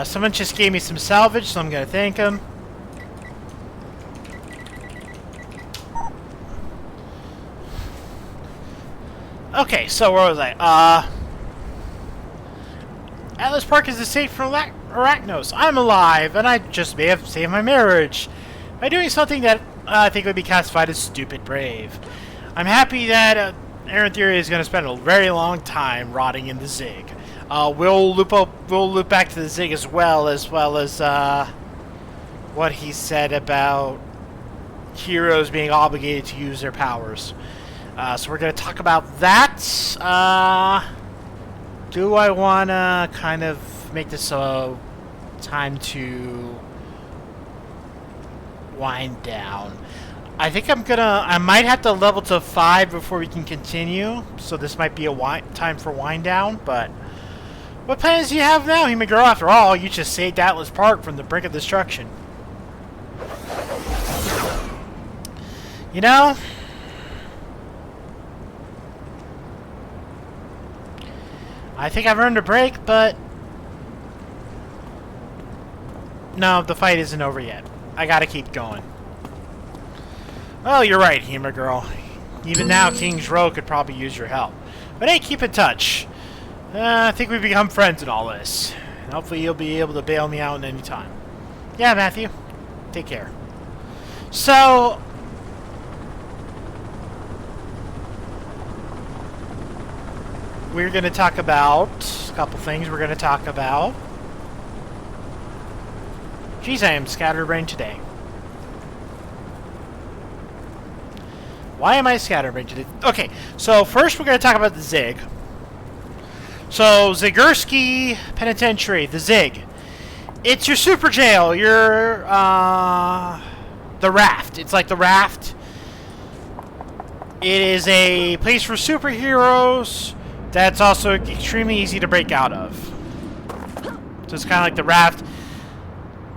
[SPEAKER 1] Someone just gave me some salvage, so I'm gonna thank him. Okay, so where was I? Atlas Park is escape from Arachnos. I'm alive, and I just may have saved my marriage by doing something that I think would be classified as stupid brave. I'm happy that Aaron Theory is going to spend a very long time rotting in the Zig. We'll loop back to the Zig as well as what he said about heroes being obligated to use their powers. So we're going to talk about that. Do I want to kind of make this a time to wind down? I think I might have to level to 5 before we can continue. So this might be a time for wind down, but what plans do you have now, HEMA Girl? After all, you just saved Atlas Park from the brink of destruction. You know, I think I've earned a break, but no, the fight isn't over yet. I gotta keep going. Well, you're right, HEMA Girl. Even now, King's Row could probably use your help. But hey, keep in touch. I think we've become friends in all this. And hopefully you'll be able to bail me out at any time. Yeah, Matthew. Take care. So, we're going to talk about a couple things. We're going to talk about... Geez, I am scatterbrained today. Why am I scatterbrained today? Okay, so first we're going to talk about the Zig. So, Zigursky Penitentiary, the Zig. It's your super jail, your, the Raft. It's like the Raft. It is a place for superheroes that's also extremely easy to break out of. So it's kind of like the Raft.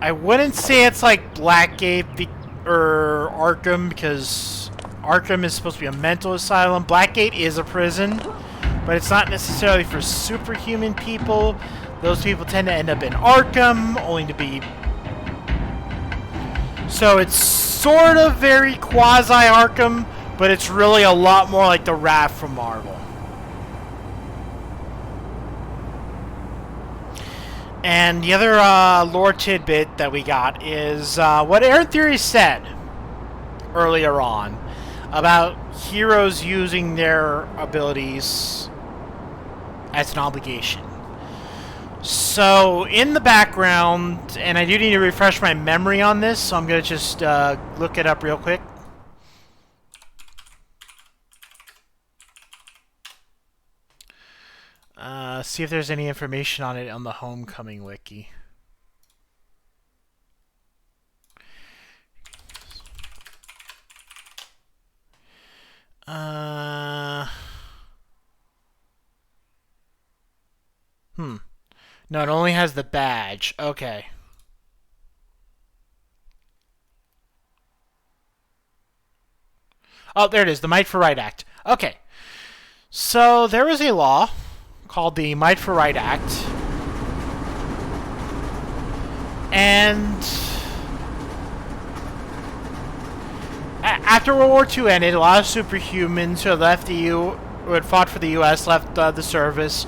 [SPEAKER 1] I wouldn't say it's like Blackgate or Arkham, because Arkham is supposed to be a mental asylum. Blackgate is a prison, but it's not necessarily for superhuman people. Those people tend to end up in Arkham, only to be... So it's sort of very quasi-Arkham, but it's really a lot more like the Raft from Marvel. And the other lore tidbit that we got is what Aaron Theory said earlier on about heroes using their abilities as an obligation. So, in the background, and I do need to refresh my memory on this, so I'm going to just look it up real quick. See if there's any information on it on the Homecoming Wiki. No, it only has the badge. Okay. Oh, there it is. The Might for Right Act. Okay. So, there was a law called the Might for Right Act. And after World War II ended, a lot of superhumans who had left who had fought for the U.S. left the service,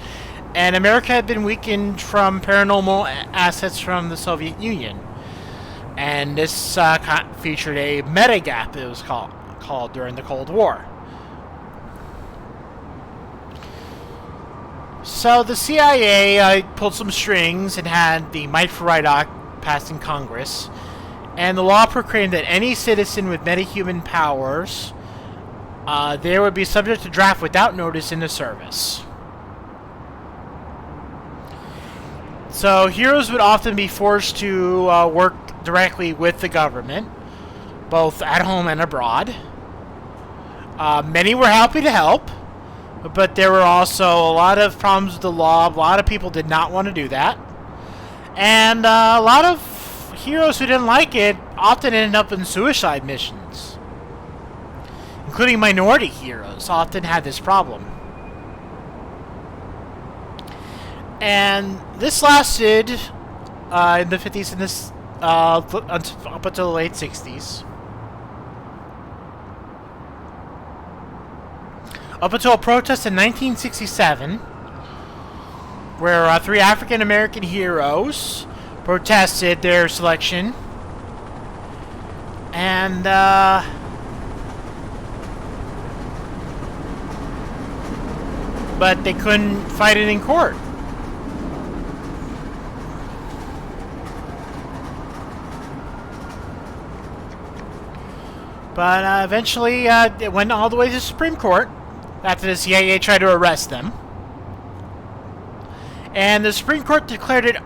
[SPEAKER 1] and America had been weakened from paranormal assets from the Soviet Union. And this featured a meta gap, it was called during the Cold War. So the CIA pulled some strings and had the Might for Right Act passed in Congress. And the law proclaimed that any citizen with metahuman powers, they would be subject to draft without notice in the service. So heroes would often be forced to work directly with the government, both at home and abroad. Many were happy to help, but there were also a lot of problems with the law. A lot of people did not want to do that. And a lot of heroes who didn't like it often ended up in suicide missions. Including minority heroes often had this problem. And this lasted in the 50s and this up until the late 60s. Up until a protest in 1967, where 3 African-American heroes protested their selection. And, but they couldn't fight it in court. But eventually, it went all the way to the Supreme Court after the CIA tried to arrest them. And the Supreme Court declared it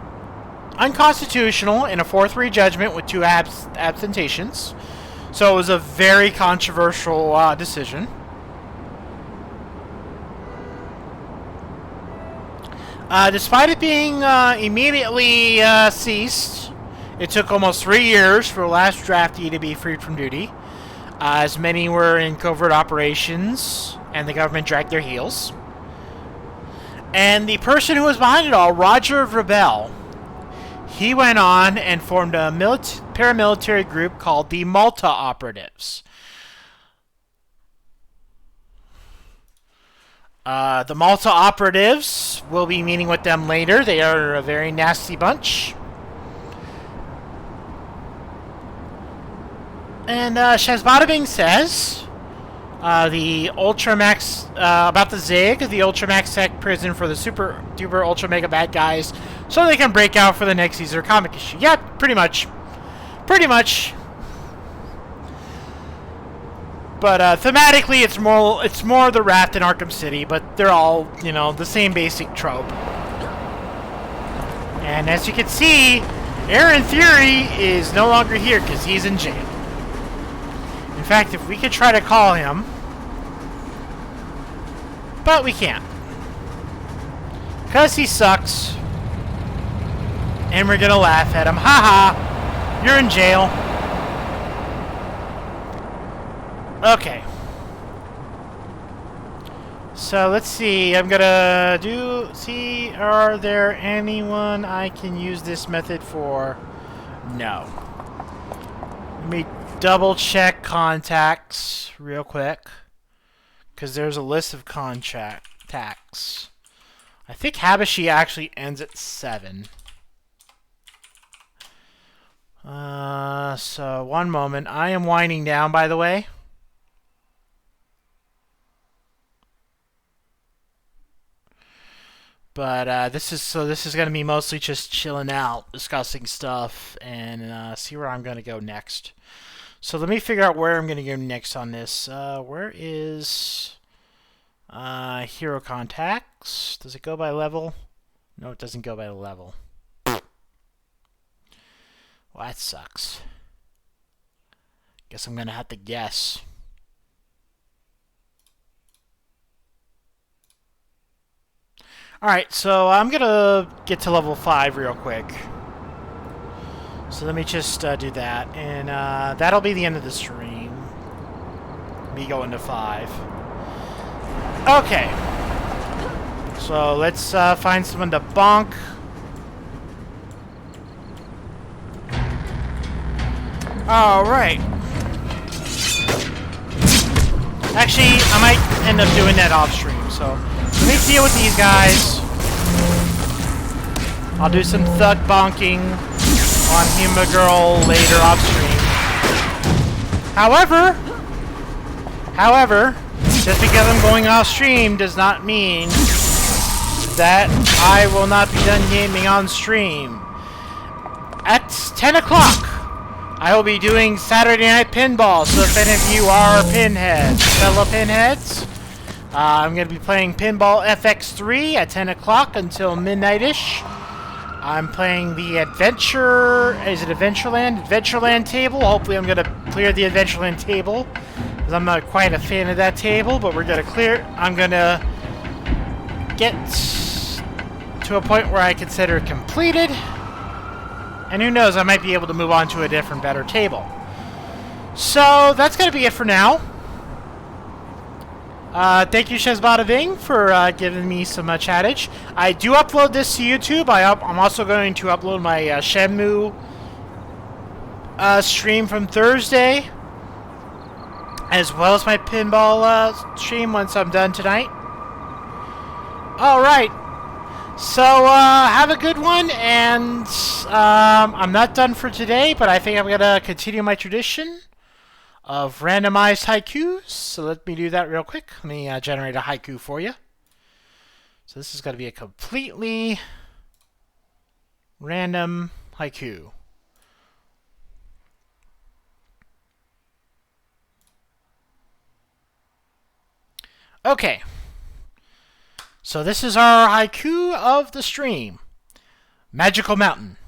[SPEAKER 1] unconstitutional in a 4-3 judgment with 2 abstentions. So it was a very controversial decision. Despite it being immediately ceased, it took almost 3 years for the last draftee to be freed from duty, as many were in covert operations, and the government dragged their heels. And the person who was behind it all, Roger Verbel, he went on and formed a paramilitary group called the Malta Operatives. The Malta Operatives, we'll be meeting with them later. They are a very nasty bunch. And Shazbadabing says, the Ultramax, about the Zig, the Ultramax Tech prison for the super duper ultra mega bad guys, so they can break out for the next Caesar comic issue. Yeah, pretty much. Pretty much. But thematically, it's more the Raft in Arkham City, but they're all, you know, the same basic trope. And as you can see, Aaron Theory is no longer here because he's in jail. In fact, if we could try to call him, but we can't. Because he sucks. And we're gonna laugh at him. Haha, you're in jail. Okay. So let's see. I'm gonna see, are there anyone I can use this method for? No. Let me double check contacts real quick, because there's a list of contacts. I think Habashi actually ends at 7. So one moment. I am winding down, by the way. But this is going to be mostly just chilling out, discussing stuff, and see where I'm going to go next. So let me figure out where I'm going to go next on this. Where is hero contacts? Does it go by level? No, it doesn't go by level. Well, that sucks. Guess I'm going to have to guess. Alright, so I'm going to get to level 5 real quick. So let me just do that. And that'll be the end of the stream. Me going to 5. Okay. So let's find someone to bonk. Alright. Actually, I might end up doing that off stream, so let me deal with these guys. I'll do some thug bonking on HEMA Girl later off stream. However, just because I'm going off stream does not mean that I will not be done gaming on stream. At 10 o'clock, I will be doing Saturday Night Pinball, so if any of you are pinheads, fellow pinheads, I'm going to be playing Pinball FX3 at 10 o'clock until midnight-ish. I'm playing the Adventure... Is it Adventureland? Adventureland table. Hopefully I'm going to clear the Adventureland table, because I'm not quite a fan of that table, but we're going to clear... I'm going to get to a point where I consider it completed. And who knows, I might be able to move on to a different, better table. So, that's going to be it for now. Thank you, Shezbada for giving me some chattage. I do upload this to YouTube. I'm also going to upload my Shenmue stream from Thursday, as well as my pinball stream once I'm done tonight. Alright. So, have a good one, and I'm not done for today, but I think I'm going to continue my tradition of randomized haikus. So let me do that real quick. Let me generate a haiku for you. So this is going to be a completely random haiku. Okay. So this is our haiku of the stream. Magical Mountain.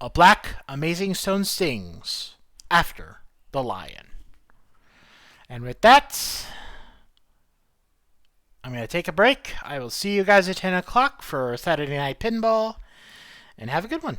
[SPEAKER 1] A black, amazing stone stings after the lion. And with that, I'm going to take a break. I will see you guys at 10 o'clock for Saturday Night Pinball, and have a good one.